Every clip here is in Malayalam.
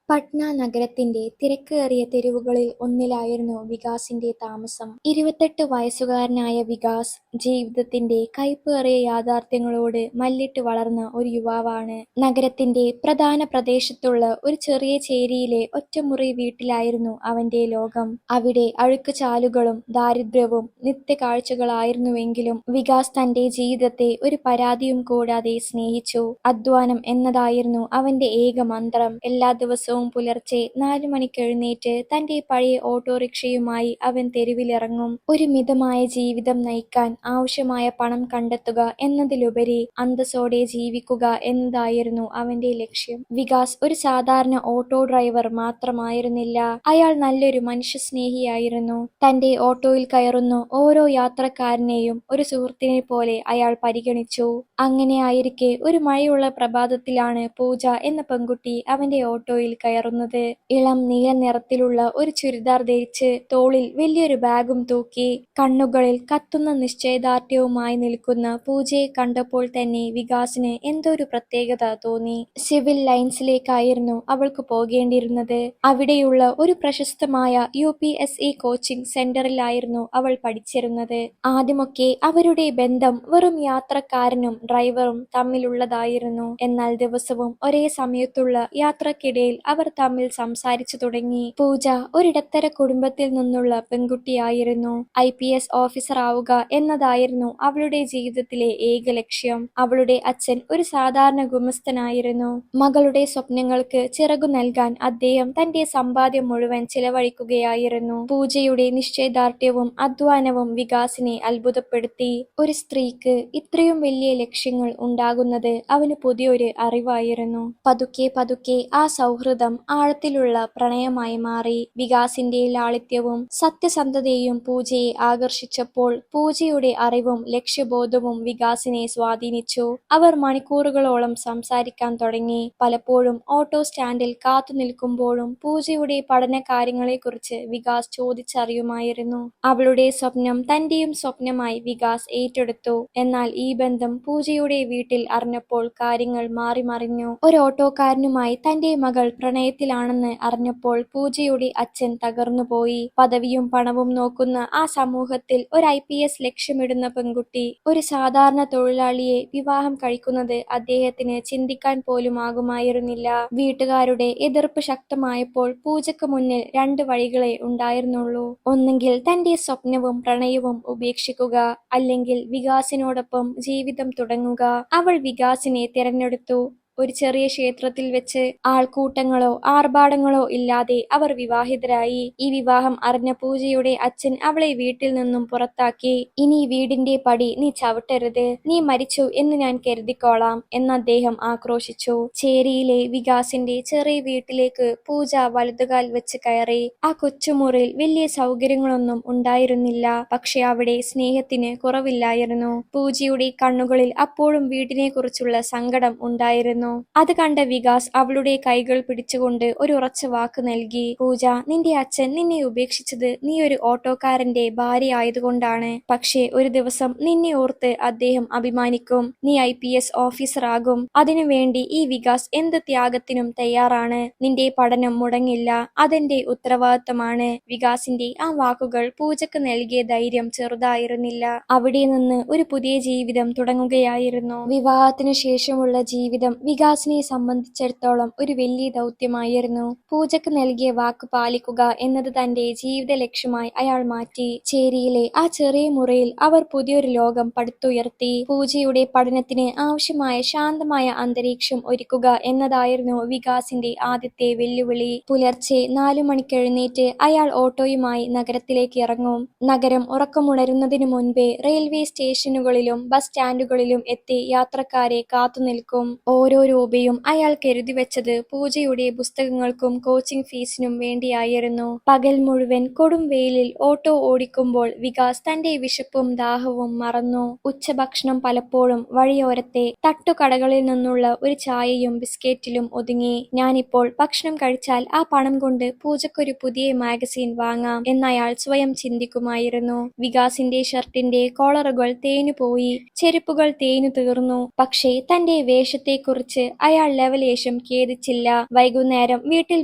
പട്ന നഗരത്തിന്റെ തിരക്കേറിയ തെരുവുകളിൽ ഒന്നിലായിരുന്നു വികാസിന്റെ താമസം. 28 വയസ്സുകാരനായ വികാസ് ജീവിതത്തിന്റെ കയ്പേറിയ യാഥാർത്ഥ്യങ്ങളോട് മല്ലിട്ട് വളർന്ന ഒരു യുവാവാണ്. നഗരത്തിന്റെ പ്രധാന പ്രദേശത്തുള്ള ഒരു ചെറിയ ചേരിയിലെ ഒറ്റമുറി വീട്ടിലായിരുന്നു അവന്റെ ലോകം. അവിടെ അഴുക്കുചാലുകളും ദാരിദ്ര്യവും നിത്യകാഴ്ചകളായിരുന്നുവെങ്കിലും വികാസ് തന്റെ ജീവിതത്തെ ഒരു പരാതിയും കൂടാതെ സ്നേഹിച്ചു. അധ്വാനം എന്നതായിരുന്നു അവന്റെ ഏക മന്ത്രം. എല്ലാ ദിവസവും പുലർച്ചെ 4 മണിക്ക് എഴുന്നേറ്റ് തന്റെ പഴയ ഓട്ടോറിക്ഷയുമായി അവൻ തെരുവിലിറങ്ങും. ഒരു മിതമായ ജീവിതം നയിക്കാൻ ആവശ്യമായ പണം കണ്ടെത്തുക എന്നതിലുപരി അന്തസ്സോടെ ജീവിക്കുക എന്നതായിരുന്നു അവന്റെ ലക്ഷ്യം. വികാസ് ഒരു സാധാരണ ഓട്ടോ ഡ്രൈവർ മാത്രമായിരുന്നില്ല, അയാൾ നല്ലൊരു മനുഷ്യസ്നേഹിയായിരുന്നു. തന്റെ ഓട്ടോയിൽ കയറുന്ന ഓരോ യാത്രക്കാരനെയും ഒരു സുഹൃത്തിനെ പോലെ അയാൾ പരിഗണിച്ചു. അങ്ങനെയായിരിക്കെ ഒരു മഴയുള്ള പ്രഭാതത്തിലാണ് പൂജ എന്ന പെൺകുട്ടി അവന്റെ ഓട്ടോയിൽ കയറുന്നത്. ഇളം നീല നിറത്തിലുള്ള ഒരു ചുരിദാർ ധരിച്ച് തോളിൽ വലിയൊരു ബാഗും തൂക്കി കണ്ണുകളിൽ കത്തുന്ന നിശ്ചയദാർഢ്യവുമായി നിൽക്കുന്ന പൂജയെ കണ്ടപ്പോൾ തന്നെ വികാസിന് എന്തോ ഒരു പ്രത്യേകത തോന്നി. സിവിൽ ലൈൻസിലേക്കായിരുന്നു അവൾക്ക് പോകേണ്ടിയിരുന്നത്. അവിടെയുള്ള ഒരു പ്രശസ്തമായ UPSC കോച്ചിംഗ് സെന്ററിലായിരുന്നു അവൾ പഠിച്ചിരുന്നത്. ആദ്യമൊക്കെ അവരുടെ ബന്ധം വെറും യാത്രക്കാരനും ഡ്രൈവറും തമ്മിലുള്ളതായിരുന്നു. എന്നാൽ ദിവസവും ഒരേ സമയത്തുള്ള യാത്രക്കിടയിൽ അവർ തമ്മിൽ സംസാരിച്ചു തുടങ്ങി. പൂജ ഒരിടത്തര കുടുംബത്തിൽ നിന്നുള്ള പെൺകുട്ടിയായിരുന്നു. IPS ഓഫീസർ ആവുക എന്നതായിരുന്നു അവളുടെ ജീവിതത്തിലെ ഏക ലക്ഷ്യം. അവളുടെ അച്ഛൻ ഒരു സാധാരണ ഗുമസ്തനായിരുന്നു. മകളുടെ സ്വപ്നങ്ങൾക്ക് ചിറകു നൽകാൻ അദ്ദേഹം തന്റെ സമ്പാദ്യം മുഴുവൻ ചിലവഴിക്കുകയായിരുന്നു. പൂജയുടെ നിശ്ചയദാർഢ്യവും അധ്വാനവും വികാസിനെ അത്ഭുതപ്പെടുത്തി. ഒരു സ്ത്രീക്ക് ഇത്രയും വലിയ ലക്ഷ്യങ്ങൾ ഉണ്ടാകുന്നത് അവന് പുതിയൊരു അറിവായിരുന്നു. പതുക്കെ പതുക്കെ ആ സൗഹൃദം ആഴത്തിലുള്ള പ്രണയമായി മാറി. വികാസിന്റെ ലാളിത്യവും സത്യസന്ധതയും പൂജയെ ആകർഷിച്ചപ്പോൾ പൂജയുടെ അറിവും ലക്ഷ്യബോധവും വികാസിനെ സ്വാധീനിച്ചു. അവർ മണിക്കൂറുകളോളം സംസാരിക്കാൻ തുടങ്ങി. പലപ്പോഴും ഓട്ടോ സ്റ്റാൻഡിൽ കാത്തു നിൽക്കുമ്പോഴും പൂജയുടെ പഠന കാര്യങ്ങളെക്കുറിച്ച് വികാസ് ചോദിച്ചറിയുമായിരുന്നു. അവളുടെ സ്വപ്നം തന്റെയും സ്വപ്നമായി വികാസ് ഏറ്റെടുത്തു. എന്നാൽ ഈ ബന്ധം പൂജയുടെ വീട്ടിൽ അറിഞ്ഞപ്പോൾ കാര്യങ്ങൾ മാറിമറിഞ്ഞു. ഒരു ഓട്ടോക്കാരനുമായി തന്റെ മകൾ പ്രണയത്തിലാണെന്ന് അറിഞ്ഞപ്പോൾ പൂജയുടെ അച്ഛൻ തകർന്നുപോയി. പദവിയും പണവും നോക്കുന്ന ആ സമൂഹത്തിൽ ഒരു IPS ലക്ഷ്യമിടുന്ന പെൺകുട്ടി ഒരു സാധാരണ തൊഴിലാളിയെ വിവാഹം കഴിക്കുന്നത് അദ്ദേഹത്തിന് ചിന്തിക്കാൻ പോലും ആകുമായിരുന്നില്ല. വീട്ടുകാരുടെ എതിർപ്പ് ശക്തമായപ്പോൾ പൂജക്ക് മുന്നിൽ 2 വഴികളെ ഉണ്ടായിരുന്നുള്ളൂ. ഒന്നെങ്കിൽ തന്റെ സ്വപ്നവും പ്രണയവും ഉപേക്ഷിക്കുക, അല്ലെങ്കിൽ വികാസിനോടൊപ്പം ജീവിതം തുടങ്ങുക. അവൾ വികാസിനെ തിരഞ്ഞെടുത്തു. ഒരു ചെറിയ ക്ഷേത്രത്തിൽ വെച്ച് ആൾക്കൂട്ടങ്ങളോ ആർഭാടങ്ങളോ ഇല്ലാതെ അവർ വിവാഹിതരായി. ഈ വിവാഹം അറിഞ്ഞ പൂജയുടെ അച്ഛൻ അവളെ വീട്ടിൽ നിന്നും പുറത്താക്കി. ഇനി വീടിന്റെ പടി നീ ചവിട്ടരുത്, നീ മരിച്ചു എന്ന് ഞാൻ കരുതിക്കോളാം എന്ന് അദ്ദേഹം ആക്രോശിച്ചു. ചേരിയിലെ വികാസിന്റെ ചെറിയ വീട്ടിലേക്ക് പൂജ വലതുകാൽ വെച്ച് കയറി. ആ കൊച്ചുമുറിയിൽ വലിയ സൗകര്യങ്ങളൊന്നും ഉണ്ടായിരുന്നില്ല, പക്ഷെ അവിടെ സ്നേഹത്തിന് കുറവില്ലായിരുന്നു. പൂജയുടെ കണ്ണുകളിൽ അപ്പോഴും വീടിനെ കുറിച്ചുള്ള സങ്കടം ഉണ്ടായിരുന്നു. അത് കണ്ട വികാസ് അവളുടെ കൈകൾ പിടിച്ചുകൊണ്ട് ഒരു ഉറച്ച വാക്ക് നൽകി. പൂജ, നിന്റെ അച്ഛൻ നിന്നെ ഉപേക്ഷിച്ചത് നീ ഒരു ഓട്ടോക്കാരന്റെ ഭാര്യ ആയതുകൊണ്ടാണ്. പക്ഷേ ഒരു ദിവസം നിന്നെ ഓർത്ത് അദ്ദേഹം അഭിമാനിക്കും. നീ IPS ഓഫീസർ ആകും. അതിനുവേണ്ടി ഈ വികാസ് എന്ത് ത്യാഗത്തിനും തയ്യാറാണ്. നിന്റെ പഠനം മുടങ്ങില്ല, അതെന്റെ ഉത്തരവാദിത്തമാണ്. വികാസിന്റെ ആ വാക്കുകൾ പൂജക്ക് നൽകിയ ധൈര്യം ചെറുതായിരുന്നില്ല. അവിടെ നിന്ന് ഒരു പുതിയ ജീവിതം തുടങ്ങുകയായിരുന്നു. വിവാഹത്തിനു ശേഷമുള്ള ജീവിതം വികാസിനെ സംബന്ധിച്ചിടത്തോളം ഒരു വലിയ ദൗത്യമായിരുന്നു. പൂജക്ക് നൽകിയ വാക്ക് പാലിക്കുക എന്നത് തന്റെ ജീവിത ലക്ഷ്യമായി അയാൾ മാറ്റി. ചേരിയിലെ ആ ചെറിയ മുറിയിൽ അവർ പുതിയൊരു ലോകം പടുത്തുയർത്തി. പൂജയുടെ പഠനത്തിന് ആവശ്യമായ ശാന്തമായ അന്തരീക്ഷം ഒരുക്കുക എന്നതായിരുന്നു വികാസിന്റെ ആദ്യത്തെ വെല്ലുവിളി. പുലർച്ചെ 4 മണിക്ക് എഴുന്നേറ്റ് അയാൾ ഓട്ടോയുമായി നഗരത്തിലേക്ക് ഇറങ്ങും. നഗരം ഉറക്കമുണരുന്നതിനു മുൻപേ റെയിൽവേ സ്റ്റേഷനുകളിലും ബസ് സ്റ്റാൻഡുകളിലും എത്തി യാത്രക്കാരെ കാത്തുനിൽക്കും. ഓരോ രൂപയും അയാൾ കരുതി വെച്ചത് പൂജയുടെ പുസ്തകങ്ങൾക്കും കോച്ചിംഗ് ഫീസിനും വേണ്ടിയായിരുന്നു. പകൽ മുഴുവൻ കൊടും വെയിലിൽ ഓട്ടോ ഓടിക്കുമ്പോൾ വികാസ് തന്റെ വിശപ്പും ദാഹവും മറന്നു. ഉച്ചഭക്ഷണം പലപ്പോഴും വഴിയോരത്തെ തട്ടുകടകളിൽ നിന്നുള്ള ഒരു ചായയും ബിസ്ക്കറ്റിലും ഒതുങ്ങി. ഞാനിപ്പോൾ ഭക്ഷണം കഴിച്ചാൽ ആ പണം കൊണ്ട് പൂജക്കൊരു പുതിയ മാഗസിൻ വാങ്ങാം എന്നയാൾ സ്വയം ചിന്തിക്കുമായിരുന്നു. വികാസിന്റെ ഷർട്ടിന്റെ കോളറുകൾ തേഞ്ഞുപോയി, ചെരുപ്പുകൾ തേഞ്ഞു തീർന്നു. പക്ഷേ തന്റെ വേഷത്തെക്കുറിച്ച് കുറിച്ച് അയാൾ ലവലേശം ഖേദിച്ചില്ല. വൈകുന്നേരം വീട്ടിൽ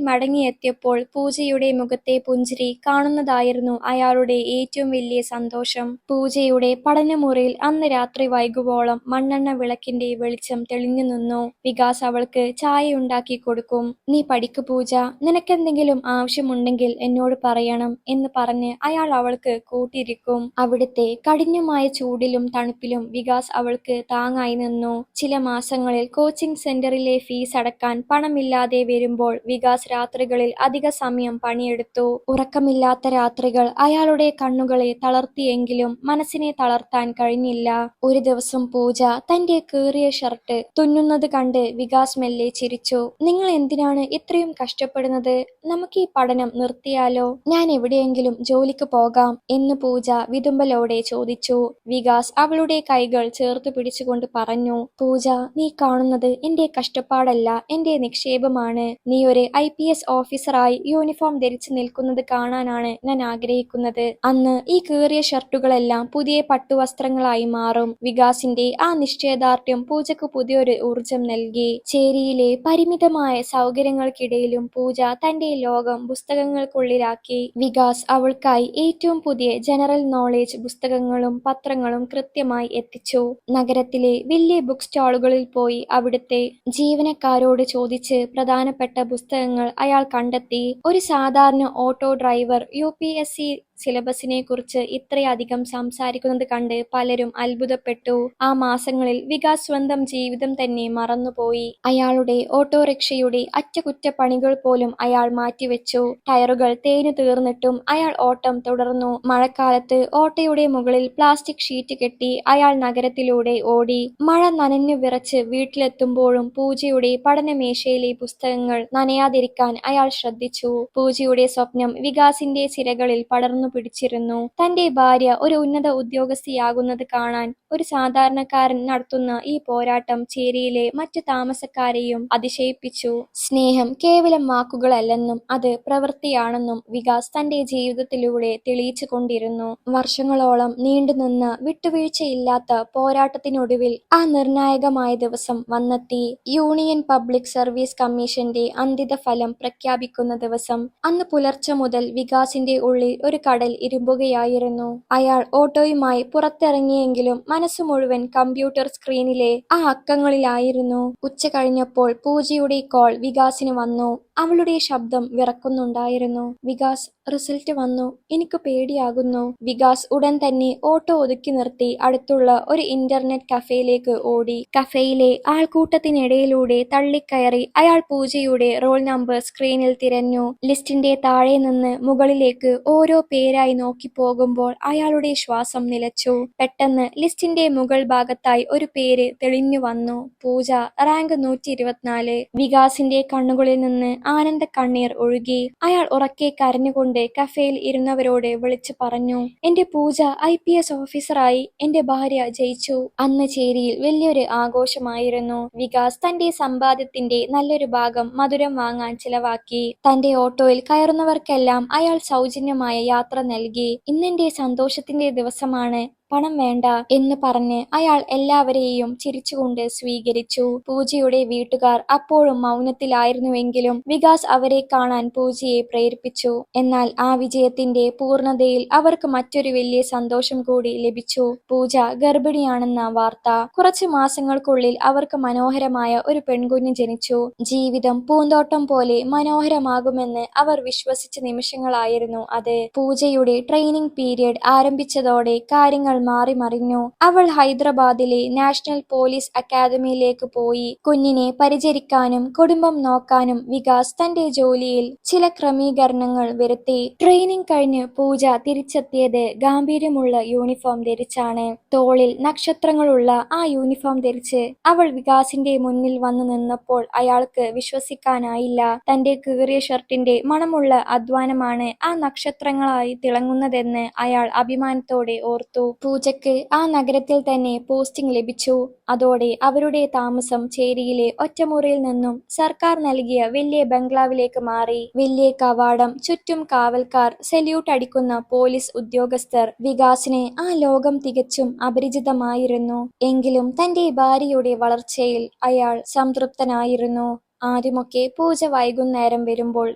മടങ്ങിയെത്തിയപ്പോൾ പൂജയുടെ മുഖത്തെ പുഞ്ചിരി കാണുന്നതായിരുന്നു അയാളുടെ ഏറ്റവും വലിയ സന്തോഷം. പൂജയുടെ പഠനമുറിയിൽ അന്ന് രാത്രി വൈകുവോളം മണ്ണെണ്ണ വിളക്കിന്റെ വെളിച്ചം തെളിഞ്ഞു നിന്നു. വികാസ് അവൾക്ക് ചായയുണ്ടാക്കി കൊടുക്കും. "നീ പഠിക്കു പൂജ, നിനക്കെന്തെങ്കിലും ആവശ്യമുണ്ടെങ്കിൽ എന്നോട് പറയണം" എന്ന് പറഞ്ഞ് അയാൾ അവൾക്ക് കൂട്ടിരിക്കും. അവിടുത്തെ കഠിനമായ ചൂടിലും തണുപ്പിലും വികാസ് അവൾക്ക് താങ്ങായി നിന്നു. ചില മാസങ്ങളിൽ കോച്ചിങ് സെന്ററിലെ ഫീസ് അടക്കാൻ പണമില്ലാതെ വരുമ്പോൾ വികാസ് രാത്രികളിൽ അധിക സമയം പണിയെടുത്തു. ഉറക്കമില്ലാത്ത രാത്രികൾ അയാളുടെ കണ്ണുകളെ തളർത്തിയെങ്കിലും മനസ്സിനെ തളർത്താൻ കഴിഞ്ഞില്ല. ഒരു ദിവസം പൂജ തന്റെ കീറിയ ഷർട്ട് തുന്നുന്നത് കണ്ട് വികാസ് മെല്ലെ ചിരിച്ചു. "നിങ്ങൾ എന്തിനാണ് ഇത്രയും കഷ്ടപ്പെടുന്നത്? നമുക്ക് ഈ പഠനം നിർത്തിയാലോ? ഞാൻ എവിടെയെങ്കിലും ജോലിക്ക് പോകാം" എന്ന് പൂജ വിതുമ്പലോടെ ചോദിച്ചു. വികാസ് അവളുടെ കൈകൾ ചേർത്ത് പിടിച്ചുകൊണ്ട് പറഞ്ഞു, "പൂജ, നീ കാണുന്നത് എന്റെ കഷ്ടപ്പാടല്ല, എന്റെ നിക്ഷേപമാണ്. നീ ഒരു IPS ഓഫീസറായി യൂണിഫോം ധരിച്ചു നിൽക്കുന്നത് കാണാനാണ് ഞാൻ ആഗ്രഹിക്കുന്നത്. അന്ന് ഈ കീറിയ ഷർട്ടുകളെല്ലാം പുതിയ പട്ടുവസ്ത്രങ്ങളായി മാറും." വികാസിന്റെ ആ നിശ്ചയദാർഢ്യം പൂജക്ക് പുതിയൊരു ഊർജം നൽകി. ചേരിയിലെ പരിമിതമായ സൗകര്യങ്ങൾക്കിടയിലും പൂജ തന്റെ ലോകം പുസ്തകങ്ങൾക്കുള്ളിലാക്കി. വികാസ് അവൾക്കായി ഏറ്റവും പുതിയ ജനറൽ നോളേജ് പുസ്തകങ്ങളും പത്രങ്ങളും കൃത്യമായി എത്തിച്ചു. നഗരത്തിലെ വലിയ ബുക്ക് സ്റ്റാളുകളിൽ പോയി അവിടുത്തെ ജീവനക്കാരോട് ചോദിച്ച് പ്രധാനപ്പെട്ട പുസ്തകങ്ങൾ അയാൾ കണ്ടെത്തി. ഒരു സാധാരണ ഓട്ടോ ഡ്രൈവർ UPSC സിലബസിനെ കുറിച്ച് ഇത്രയധികം സംസാരിക്കുന്നത് കണ്ട് പലരും അത്ഭുതപ്പെട്ടു. ആ മാസങ്ങളിൽ വികാസ് സ്വന്തം ജീവിതം തന്നെ മറന്നുപോയി. അയാളുടെ ഓട്ടോറിക്ഷയുടെ അറ്റകുറ്റപ്പണികൾ പോലും അയാൾ മാറ്റിവെച്ചു. ടയറുകൾ തേഞ്ഞു തീർന്നിട്ടും അയാൾ ഓട്ടം തുടർന്നു. മഴക്കാലത്ത് ഓട്ടോയുടെ മുകളിൽ പ്ലാസ്റ്റിക് ഷീറ്റ് കെട്ടി അയാൾ നഗരത്തിലൂടെ ഓടി. മഴ നനഞ്ഞു വിറച്ച് വീട്ടിലെത്തുമ്പോഴും പൂജയുടെ പഠനമേശയിലെ പുസ്തകങ്ങൾ നനയാതിരിക്കാൻ അയാൾ ശ്രദ്ധിച്ചു. പൂജയുടെ സ്വപ്നം വികാസിന്റെ സിരകളിൽ പടർന്നു പിടിച്ചിരുന്നു. തന്റെ ഭാര്യ ഒരു ഉന്നത ഉദ്യോഗസ്ഥയാകുന്നത് കാണാൻ ഒരു സാധാരണക്കാരൻ നടത്തുന്ന ഈ പോരാട്ടം ചേരിയിലെ മറ്റു താമസക്കാരെയും അതിശയിപ്പിച്ചു. സ്നേഹം കേവലം വാക്കുകളല്ലെന്നും അത് പ്രവൃത്തിയാണെന്നും വികാസ് തന്റെ ജീവിതത്തിലൂടെ തെളിയിച്ചു കൊണ്ടിരുന്നു. വർഷങ്ങളോളം നീണ്ടുനിന്ന വിട്ടുവീഴ്ചയില്ലാത്ത പോരാട്ടത്തിനൊടുവിൽ ആ നിർണായകമായ ദിവസം വന്നെത്തി. യൂണിയൻ പബ്ലിക് സർവീസ് കമ്മീഷന്റെ അന്തിമ ഫലം പ്രഖ്യാപിക്കുന്ന ദിവസം. അന്ന് പുലർച്ചെ മുതൽ വികാസിന്റെ ഉള്ളിൽ ഒരു കടൽ ഇരുമ്പുകയായിരുന്നു. അയാൾ ഓട്ടോയുമായി പുറത്തിറങ്ങിയെങ്കിലും മനസ്സു മുഴുവൻ കമ്പ്യൂട്ടർ സ്ക്രീനിലെ ആ അക്കങ്ങളിലായിരുന്നു. ഉച്ച കഴിഞ്ഞപ്പോൾ പൂജയുടെ കോൾ വികാസിന് വന്നു. അവളുടെ ശബ്ദം വിറക്കുന്നുണ്ടായിരുന്നു. "വികാസ്, റിസൾട്ട് വന്നു. എനിക്ക് പേടിയാകുന്നു." വികാസ് ഉടൻ തന്നെ ഓട്ടോ ഒതുക്കി നിർത്തി അടുത്തുള്ള ഒരു ഇന്റർനെറ്റ് കഫേയിലേക്ക് ഓടി. കഫേയിലെ ആൾക്കൂട്ടത്തിനിടയിലൂടെ തള്ളിക്കയറി അയാൾ പൂജയുടെ റോൾ നമ്പർ സ്ക്രീനിൽ തിരഞ്ഞു. ലിസ്റ്റിന്റെ താഴെ നിന്ന് മുകളിലേക്ക് ഓരോ പേരായി നോക്കി പോകുമ്പോൾ അയാളുടെ ശ്വാസം നിലച്ചു. പെട്ടെന്ന് ലിസ്റ്റിന്റെ മുകൾ ഭാഗത്തായി ഒരു പേര് തെളിഞ്ഞു വന്നു. പൂജ, റാങ്ക് 124. വികാസിന്റെ കണ്ണുകളിൽ നിന്ന് ആനന്ദ കണ്ണീർ ഒഴുകി. അയാൾ ഉറക്കെ കരഞ്ഞുകൊണ്ട് കഫേയിൽ ഇരുന്നവരോട് വിളിച്ചു പറഞ്ഞു, "എന്റെ പൂജ IPS ഓഫീസറായി. എന്റെ ഭാര്യ ജയിച്ചു." അന്ന് ചേരിയിൽ വലിയൊരു ആഘോഷമായിരുന്നു. വികാസ് തന്റെ സമ്പാദ്യത്തിന്റെ നല്ലൊരു ഭാഗം മധുരം വാങ്ങാൻ ചിലവാക്കി. തന്റെ ഓട്ടോയിൽ കയറുന്നവർക്കെല്ലാം അയാൾ സൗജന്യമായ യാത്ര നൽകി. "ഇന്നെന്റെ സന്തോഷത്തിന്റെ ദിവസമാണ്, പണം വേണ്ട" എന്ന് പറഞ്ഞ് അയാൾ എല്ലാവരെയും ചിരിച്ചുകൊണ്ട് സ്വീകരിച്ചു. പൂജയുടെ വീട്ടുകാർ അപ്പോഴും മൗനത്തിലായിരുന്നുവെങ്കിലും വികാസ് അവരെ കാണാൻ പൂജയെ പ്രേരിപ്പിച്ചു. എന്നാൽ ആ വിജയത്തിന്റെ പൂർണ്ണതയിൽ അവർക്ക് മറ്റൊരു വലിയ സന്തോഷം കൂടി ലഭിച്ചു. പൂജ ഗർഭിണിയാണെന്ന വാർത്ത. കുറച്ചു മാസങ്ങൾക്കുള്ളിൽ അവർക്ക് മനോഹരമായ ഒരു പെൺകുഞ്ഞ് ജനിച്ചു. ജീവിതം പൂന്തോട്ടം പോലെ മനോഹരമാകുമെന്ന് അവർ വിശ്വസിച്ച നിമിഷങ്ങളായിരുന്നു അത്. പൂജയുടെ ട്രെയിനിങ് പീരിയഡ് ആരംഭിച്ചതോടെ കാര്യങ്ങൾ മാറി മറിഞ്ഞു. അവൾ ഹൈദരാബാദിലെ നാഷണൽ പോലീസ് അക്കാദമിയിലേക്ക് പോയി. കുഞ്ഞിനെ പരിചരിക്കാനും കുടുംബം നോക്കാനും വികാസ് തന്റെ ജോലിയിൽ ചില ക്രമീകരണങ്ങൾ വരുത്തി. ട്രെയിനിങ് കഴിഞ്ഞ് പൂജ തിരിച്ചെത്തിയത് ഗാംഭീര്യമുള്ള യൂണിഫോം ധരിച്ചാണ്. തോളിൽ നക്ഷത്രങ്ങളുള്ള ആ യൂണിഫോം ധരിച്ച് അവൾ വികാസിന്റെ മുന്നിൽ വന്നു നിന്നപ്പോൾ അയാൾക്ക് വിശ്വസിക്കാനായില്ല. തന്റെ കീറിയ ഷർട്ടിന്റെ മണമുള്ള അധ്വാനമാണ് ആ നക്ഷത്രങ്ങളായി തിളങ്ങുന്നതെന്ന് അയാൾ അഭിമാനത്തോടെ ഓർത്തു. പൂജയ്ക്ക് ആ നഗരത്തിൽ തന്നെ പോസ്റ്റിംഗ് ലഭിച്ചു. അതോടെ അവരുടെ താമസം ചേരിയിലെ ഒറ്റമുറിയിൽ നിന്നും സർക്കാർ നൽകിയ വലിയ ബംഗ്ലാവിലേക്ക് മാറി. വലിയ കവാടം, ചുറ്റും കാവൽക്കാർ, സല്യൂട്ട് അടിക്കുന്ന പോലീസ് ഉദ്യോഗസ്ഥർ. വികാസിന് ആ ലോകം തികച്ചും അപരിചിതമായിരുന്നു. എങ്കിലും തന്റെ ഭാര്യയുടെ വളർച്ചയിൽ അയാൾ സംതൃപ്തനായിരുന്നു. ആദ്യമൊക്കെ പൂജ വൈകുന്നേരം വരുമ്പോൾ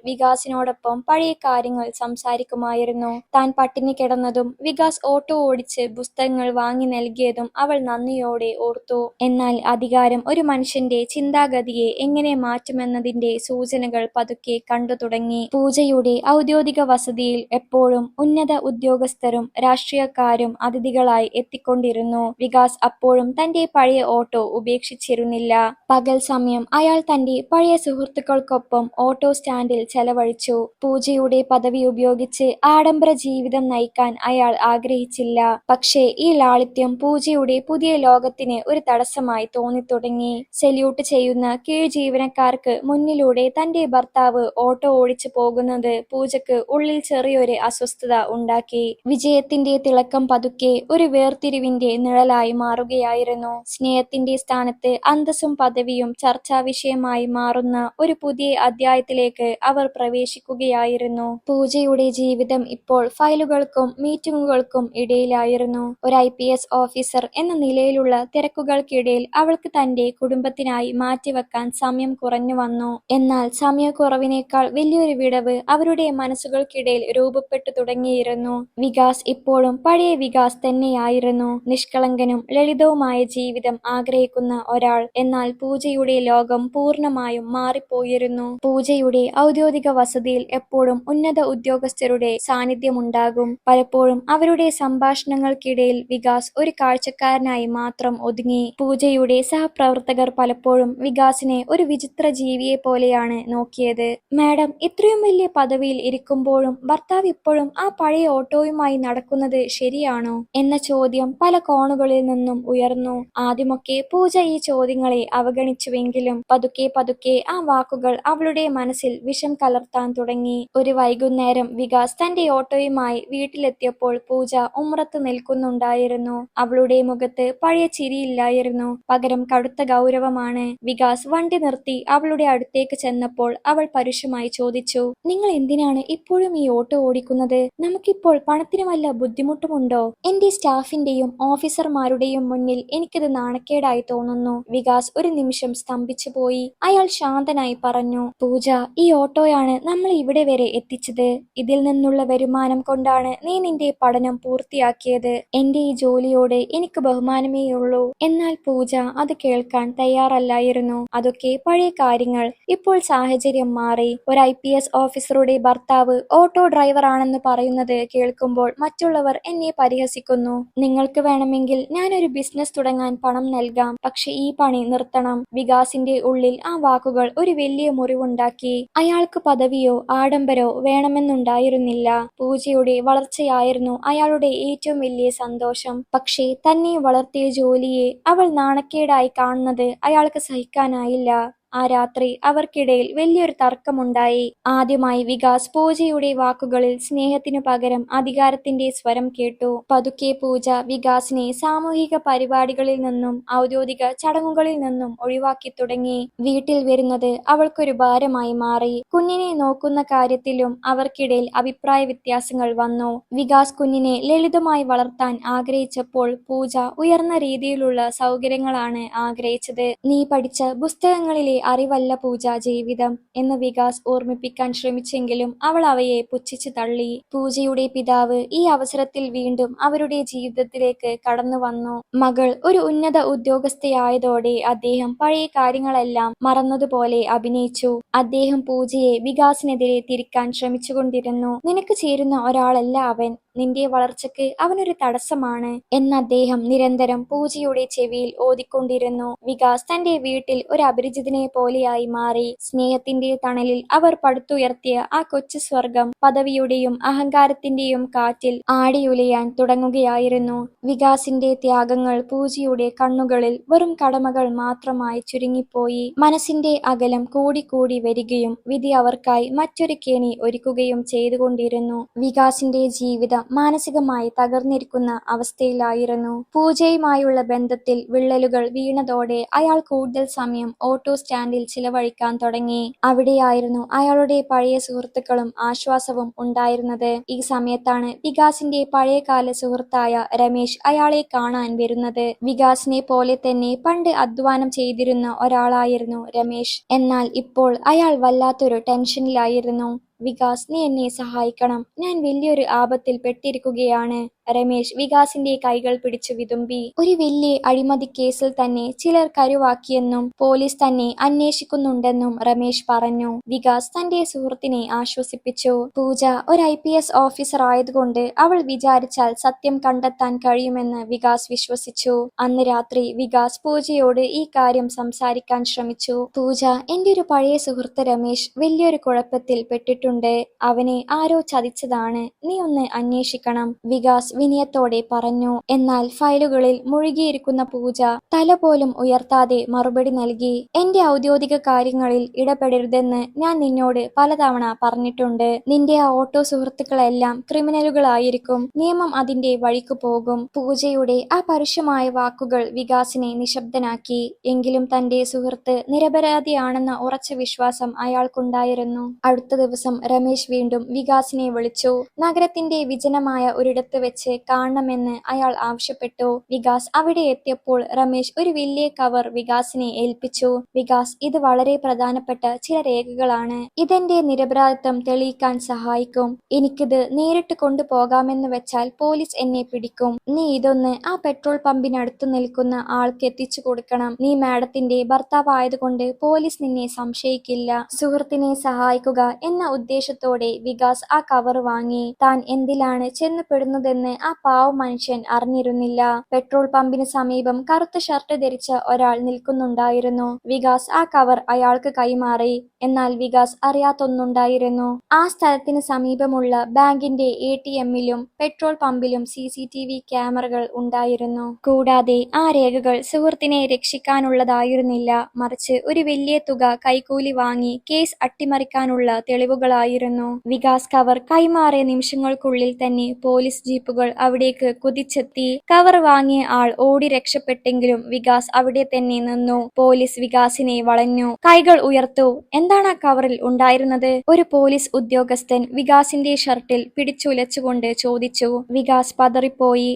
വികാസിനോടൊപ്പം പഴയ കാര്യങ്ങൾ സംസാരിക്കുമായിരുന്നു. താൻ പട്ടിണി കിടന്നതും വികാസ് ഓട്ടോ ഓടിച്ച് പുസ്തകങ്ങൾ വാങ്ങി നൽകിയതും അവൾ നന്ദിയോടെ ഓർത്തു. എന്നാൽ അധികാരം ഒരു മനുഷ്യന്റെ ചിന്താഗതിയെ എങ്ങനെ മാറ്റുമെന്നതിന്റെ സൂചനകൾ പതുക്കെ കണ്ടു തുടങ്ങി. പൂജയുടെ ഔദ്യോഗിക വസതിയിൽ എപ്പോഴും ഉന്നത ഉദ്യോഗസ്ഥരും രാഷ്ട്രീയക്കാരും അതിഥികളായി എത്തിക്കൊണ്ടിരുന്നു. വികാസ് അപ്പോഴും തന്റെ പഴയ ഓട്ടോ ഉപേക്ഷിച്ചിരുന്നില്ല. പകൽ സമയം അയാൾ തന്റെ പഴയ സുഹൃത്തുക്കൾക്കൊപ്പം ഓട്ടോ സ്റ്റാൻഡിൽ ചെലവഴിച്ചു. പൂജയുടെ പദവി ഉപയോഗിച്ച് ആഡംബര ജീവിതം നയിക്കാൻ അയാൾ ആഗ്രഹിച്ചില്ല. പക്ഷേ ഈ ലാളിത്യം പൂജയുടെ പുതിയ ലോകത്തിന് ഒരു തടസ്സമായി തോന്നിത്തുടങ്ങി. സല്യൂട്ട് ചെയ്യുന്ന കീഴ് ജീവനക്കാർക്ക് മുന്നിലൂടെ തന്റെ ഭർത്താവ് ഓട്ടോ ഓടിച്ചു പോകുന്നത് പൂജയ്ക്ക് ഉള്ളിൽ ചെറിയൊരു അസ്വസ്ഥത ഉണ്ടാക്കി. വിജയത്തിന്റെ തിളക്കം പതുക്കെ ഒരു വേർതിരിവിന്റെ നിഴലായി മാറുകയായിരുന്നു. സ്നേഹത്തിന്റെ സ്ഥാനത്ത് അന്തസ്സും പദവിയും ചർച്ചാ വിഷയമായി മാറുന്ന ഒരു പുതിയ അധ്യായത്തിലേക്ക് അവർ പ്രവേശിക്കുകയായിരുന്നു. പൂജയുടെ ജീവിതം ഇപ്പോൾ ഫയലുകൾക്കും മീറ്റിംഗുകൾക്കും ഇടയിലായിരുന്നു. ഒരു IPS ഓഫീസർ എന്ന നിലയിലുള്ള തിരക്കുകൾക്കിടയിൽ അവൾക്ക് തന്റെ കുടുംബത്തിനായി മാറ്റിവെക്കാൻ സമയം കുറഞ്ഞു വന്നു. എന്നാൽ സമയക്കുറവിനേക്കാൾ വലിയൊരു വിടവ് അവരുടെ മനസ്സുകൾക്കിടയിൽ രൂപപ്പെട്ടു തുടങ്ങിയിരുന്നു. വികാസ് ഇപ്പോഴും പഴയ വികാസ് തന്നെയായിരുന്നു. നിഷ്കളങ്കനും ലളിതവുമായ ജീവിതം ആഗ്രഹിക്കുന്ന ഒരാൾ. എന്നാൽ പൂജയുടെ ലോകം പൂർണ്ണമായും മാറിപ്പോയിരുന്നു. പൂജയുടെ ഔദ്യോഗിക വസതിയിൽ എപ്പോഴും ഉന്നത ഉദ്യോഗസ്ഥരുടെ സാന്നിധ്യമുണ്ടാകും. പലപ്പോഴും അവരുടെ സംഭാഷണങ്ങൾക്കിടയിൽ വികാസ് ഒരു കാഴ്ചക്കാരനായി മാത്രം ഒതുങ്ങി. പൂജയുടെ സഹപ്രവർത്തകർ പലപ്പോഴും വികാസിനെ ഒരു വിചിത്ര ജീവിയെ പോലെയാണ് നോക്കിയത്. മാഡം, ഇത്രയും വലിയ പദവിയിൽ ഇരിക്കുമ്പോഴും ഭർത്താവ് ഇപ്പോഴും ആ പഴയ ഓട്ടോയുമായി നടക്കുന്നത് ശരിയാണോ എന്ന ചോദ്യം പല കോണുകളിൽ നിന്നും ഉയർന്നു. ആദ്യമൊക്കെ പൂജ ഈ ചോദ്യങ്ങളെ അവഗണിച്ചുവെങ്കിലും പതുക്കെ ആ വാക്കുകൾ അവളുടെ മനസ്സിൽ വിഷം കലർത്താൻ തുടങ്ങി. ഒരു വൈകുന്നേരം വികാസ് തന്റെ ഓട്ടോയുമായി വീട്ടിലെത്തിയപ്പോൾ പൂജ ഉമ്മറത്ത് നിൽക്കുന്നുണ്ടായിരുന്നു. അവളുടെ മുഖത്ത് പഴയ ചിരിയില്ലായിരുന്നു, പകരം കടുത്ത ഗൗരവമാണ്. വികാസ് വണ്ടി നിർത്തി അവളുടെ അടുത്തേക്ക് ചെന്നപ്പോൾ അവൾ പരുഷമായി ചോദിച്ചു, നിങ്ങൾ എന്തിനാണ് ഇപ്പോഴും ഈ ഓട്ടോ ഓടിക്കുന്നത്? നമുക്കിപ്പോൾ പണത്തിന് വല്ല ബുദ്ധിമുട്ടുമുണ്ടോ? എന്റെ സ്റ്റാഫിന്റെയും ഓഫീസർമാരുടെയും മുന്നിൽ എനിക്കിത് നാണക്കേടായി തോന്നുന്നു. വികാസ് ഒരു നിമിഷം സ്തംഭിച്ചു പോയി. അയാൾ ശാന്തനായി പറഞ്ഞു, പൂജ, ഈ ഓട്ടോയാണ് നമ്മൾ ഇവിടെ വരെ എത്തിച്ചത്. ഇതിൽ നിന്നുള്ള വരുമാനം കൊണ്ടാണ് നീ നിന്റെ പഠനം പൂർത്തിയാക്കിയത്. എന്റെ ഈ ജോലിയോട് എനിക്ക് ബഹുമാനമേയുള്ളൂ. എന്നാൽ പൂജ അത് കേൾക്കാൻ തയ്യാറല്ലായിരുന്നു. അതൊക്കെ പഴയ കാര്യങ്ങൾ. ഇപ്പോൾ സാഹചര്യം മാറി. ഒരു IPS ഓഫീസറുടെ ഭർത്താവ് ഓട്ടോ ഡ്രൈവർ ആണെന്ന് പറയുന്നത് കേൾക്കുമ്പോൾ മറ്റുള്ളവർ എന്നെ പരിഹസിക്കുന്നു. നിങ്ങൾക്ക് വേണമെങ്കിൽ ഞാനൊരു ബിസിനസ് തുടങ്ങാൻ പണം നൽകാം, പക്ഷെ ഈ പണി നിർത്തണം. വികാസിന്റെ ഉള്ളിൽ ആ വാക്കുകൾ ഒരു വലിയ മുറിവുണ്ടാക്കി. അയാൾക്ക് പദവിയോ ആഡംബരോ വേണമെന്നുണ്ടായിരുന്നില്ല. പൂജയുടെ വളർച്ചയായിരുന്നു അയാളുടെ ഏറ്റവും വലിയ സന്തോഷം. പക്ഷേ തന്നെ വളർത്തിയ ജോലിയെ അവൾ നാണക്കേടായി കാണുന്നത് അയാൾക്ക് സഹിക്കാനായില്ല. ആ രാത്രി അവർക്കിടയിൽ വലിയൊരു തർക്കമുണ്ടായി. ആദ്യമായി വികാസ് പൂജയുടെ വാക്കുകളിൽ സ്നേഹത്തിനു പകരം അധികാരത്തിന്റെ സ്വരം കേട്ടു. പതുക്കെ പൂജ വികാസിനെ സാമൂഹിക പരിപാടികളിൽ നിന്നും ഔദ്യോഗിക ചടങ്ങുകളിൽ നിന്നും ഒഴിവാക്കി തുടങ്ങി. വീട്ടിൽ വരുന്നത് അവൾക്കൊരു ഭാരമായി മാറി. കുഞ്ഞിനെ നോക്കുന്ന കാര്യത്തിലും അവർക്കിടയിൽ അഭിപ്രായ വ്യത്യാസങ്ങൾ വന്നു. വികാസ് കുഞ്ഞിനെ ലളിതമായി വളർത്താൻ ആഗ്രഹിച്ചപ്പോൾ പൂജ ഉയർന്ന രീതിയിലുള്ള സൗകര്യങ്ങളാണ് ആഗ്രഹിച്ചത്. നീ പഠിച്ച പുസ്തകങ്ങളിലെ അറിവല്ല പൂജ ജീവിതം എന്ന് വികാസ് ഓർമ്മിപ്പിക്കാൻ ശ്രമിച്ചെങ്കിലും അവൾ അവയെ പുച്ഛിച്ചു തള്ളി. പൂജയുടെ പിതാവ് ഈ അവസരത്തിൽ വീണ്ടും അവരുടെ ജീവിതത്തിലേക്ക് കടന്നു വന്നു. മകൾ ഒരു ഉന്നത ഉദ്യോഗസ്ഥയായതോടെ അദ്ദേഹം പഴയ കാര്യങ്ങളെല്ലാം മറന്നതുപോലെ അഭിനയിച്ചു. അദ്ദേഹം പൂജയെ വികാസിനെതിരെ തിരിക്കാൻ ശ്രമിച്ചുകൊണ്ടിരുന്നു. നിനക്ക് ചേരുന്ന ഒരാളല്ല അവൻ. നിന്റെ വളർച്ചയ്ക്ക് അവനൊരു തടസ്സമാണ് എന്ന് അദ്ദേഹം നിരന്തരം പൂജയുടെ ചെവിയിൽ ഓതിക്കൊണ്ടിരുന്നു. വികാസ് തന്റെ വീട്ടിൽ ഒരു അപരിചിതനെ പോലെയായി മാറി. സ്നേഹത്തിന്റെ തണലിൽ അവർ പടുത്തുയർത്തിയ ആ കൊച്ചു സ്വർഗം പദവിയുടെയും അഹങ്കാരത്തിന്റെയും കാറ്റിൽ ആടിയുലയാൻ തുടങ്ങുകയായിരുന്നു. വികാസിന്റെ ത്യാഗങ്ങൾ പൂജയുടെ കണ്ണുകളിൽ വെറും കടമകൾ മാത്രമായി ചുരുങ്ങിപ്പോയി. മനസ്സിന്റെ അകലം കൂടിക്കൂടി വരികയും വിധി അവർക്കായി മറ്റൊരു കെണി ഒരുക്കുകയും ചെയ്തുകൊണ്ടിരുന്നു. വികാസിന്റെ ജീവിതം മാനസികമായി തകർന്നിരിക്കുന്ന അവസ്ഥയിലായിരുന്നു. പൂജയുമായുള്ള ബന്ധത്തിൽ വിള്ളലുകൾ വീണതോടെ അയാൾ കൂടുതൽ സമയം ഓട്ടോ സ്റ്റാൻഡിൽ ചിലവഴിക്കാൻ തുടങ്ങി. അവിടെയായിരുന്നു അയാളുടെ പഴയ സുഹൃത്തുക്കളും ആശ്വാസവും ഉണ്ടായിരുന്നത്. ഈ സമയത്താണ് വികാസിന്റെ പഴയകാല സുഹൃത്തായ രമേശ് അയാളെ കാണാൻ വരുന്നത്. വികാസിനെ പോലെ തന്നെ പണ്ട് അധ്വാനം ചെയ്തിരുന്ന ഒരാളായിരുന്നു രമേശ്. എന്നാൽ ഇപ്പോൾ അയാൾ വല്ലാത്തൊരു ടെൻഷനിലായിരുന്നു. വികാസ്, നീ എന്നെ സഹായിക്കണം, ഞാൻ വലിയൊരു ആപത്തിൽ പെട്ടിരിക്കുകയാണ്. രമേശ് വികാസിന്റെ കൈകൾ പിടിച്ചു വിതുമ്പി. ഒരു വലിയ അഴിമതി കേസിൽ തന്നെ ചിലർ കരുവാക്കിയെന്നും പോലീസ് തന്നെ അന്വേഷിക്കുന്നുണ്ടെന്നും രമേശ് പറഞ്ഞു. വികാസ് തന്റെ സുഹൃത്തിനെ ആശ്വസിപ്പിച്ചു. പൂജ ഒരു IPS ഓഫീസർ ആയതുകൊണ്ട് അവൾ വിചാരിച്ചാൽ സത്യം കണ്ടെത്താൻ കഴിയുമെന്ന് വികാസ് വിശ്വസിച്ചു. അന്ന് രാത്രി വികാസ് പൂജയോട് ഈ കാര്യം സംസാരിക്കാൻ ശ്രമിച്ചു. പൂജ, എന്റെ ഒരു പഴയ സുഹൃത്ത് രമേശ് വലിയൊരു കുഴപ്പത്തിൽ പെട്ടിട്ടുണ്ട്. അവനെ ആരോ ചതിച്ചതാണ്. നീ ഒന്ന് അന്വേഷിക്കണം, വികാസ് വിനയത്തോടെ പറഞ്ഞു. എന്നാൽ ഫയലുകളിൽ മുഴുകിയിരിക്കുന്ന പൂജ തല പോലും ഉയർത്താതെ മറുപടി നൽകി. എന്റെ ഔദ്യോഗിക കാര്യങ്ങളിൽ ഇടപെടരുതെന്ന് ഞാൻ നിന്നോട് പലതവണ പറഞ്ഞിട്ടുണ്ട്. നിന്റെ ആ ഓട്ടോ സുഹൃത്തുക്കളെല്ലാം ക്രിമിനലുകളായിരിക്കും. നിയമം അതിന്റെ വഴിക്ക് പോകും. പൂജയുടെ ആ പരുഷമായ വാക്കുകൾ വികാസിനെ നിശബ്ദനാക്കി. എങ്കിലും തന്റെ സുഹൃത്ത് നിരപരാധിയാണെന്ന ഉറച്ച വിശ്വാസം അയാൾക്കുണ്ടായിരുന്നു. അടുത്ത ദിവസം രമേശ് വീണ്ടും വികാസിനെ വിളിച്ചു. നഗരത്തിന്റെ വിജനമായ ഒരിടത്ത് വെച്ച് കാണണമെന്ന് അയാൾ ആവശ്യപ്പെട്ടു. വികാസ് അവിടെ എത്തിയപ്പോൾ രമേശ് ഒരു വലിയ കവർ വികാസിനെ ഏൽപ്പിച്ചു. വികാസ്, ഇത് വളരെ പ്രധാനപ്പെട്ട ചില രേഖകളാണ്. ഇതെന്റെ നിരപരാധിത്വം തെളിയിക്കാൻ സഹായിക്കും. എനിക്കിത് നേരിട്ട് കൊണ്ടുപോകാമെന്ന് വെച്ചാൽ പോലീസ് എന്നെ പിടിക്കും. നീ ഇതൊന്ന് ആ പെട്രോൾ പമ്പിനടുത്ത് നിൽക്കുന്ന ആൾക്ക് എത്തിച്ചു കൊടുക്കണം. നീ മാഡത്തിന്റെ ഭർത്താവായതുകൊണ്ട് പോലീസ് നിന്നെ സംശയിക്കില്ല. സുഹൃത്തിനെ സഹായിക്കുക എന്ന ഉദ്ദേശത്തോടെ വികാസ് ആ കവർ വാങ്ങി. താൻ എന്തിലാണ് ചെന്നുപെടുന്നതെന്ന് ആ പാവ മനുഷ്യൻ അറിഞ്ഞിരുന്നില്ല. പെട്രോൾ പമ്പിന് സമീപം കറുത്ത ഷർട്ട് ധരിച്ച ഒരാൾ നിൽക്കുന്നുണ്ടായിരുന്നു. വികാസ് ആ കവർ അയാൾക്ക് കൈമാറി. എന്നാൽ വികാസ് അറിയാത്തൊന്നുണ്ടായിരുന്നു. ആ സ്ഥലത്തിന് സമീപമുള്ള ബാങ്കിന്റെ ATMിലും പെട്രോൾ പമ്പിലും CCTV ക്യാമറകൾ ഉണ്ടായിരുന്നു. കൂടാതെ ആ രേഖകൾ സുഹൃത്തിനെ രക്ഷിക്കാനുള്ളതായിരുന്നില്ല, മറിച്ച് ഒരു വലിയ തുക കൈക്കൂലി വാങ്ങി കേസ് അട്ടിമറിക്കാനുള്ള തെളിവുകളായിരുന്നു. വികാസ് കവർ കൈമാറിയ നിമിഷങ്ങൾക്കുള്ളിൽ തന്നെ പോലീസ് ജീപ്പുകൾ അവിടേക്ക് കുതിച്ചെത്തി. കവർ വാങ്ങിയ ആൾ ഓടി രക്ഷപ്പെട്ടെങ്കിലും വികാസ് അവിടെ തന്നെ നിന്നു. പോലീസ് വികാസിനെ വളഞ്ഞു. കൈകൾ ഉയർത്തു. എന്താണ് ആ കവറിൽ ഉണ്ടായിരുന്നത്? ഒരു പോലീസ് ഉദ്യോഗസ്ഥൻ വികാസിന്റെ ഷർട്ടിൽ പിടിച്ചുലച്ചുകൊണ്ട് ചോദിച്ചു. വികാസ് പതറിപ്പോയി.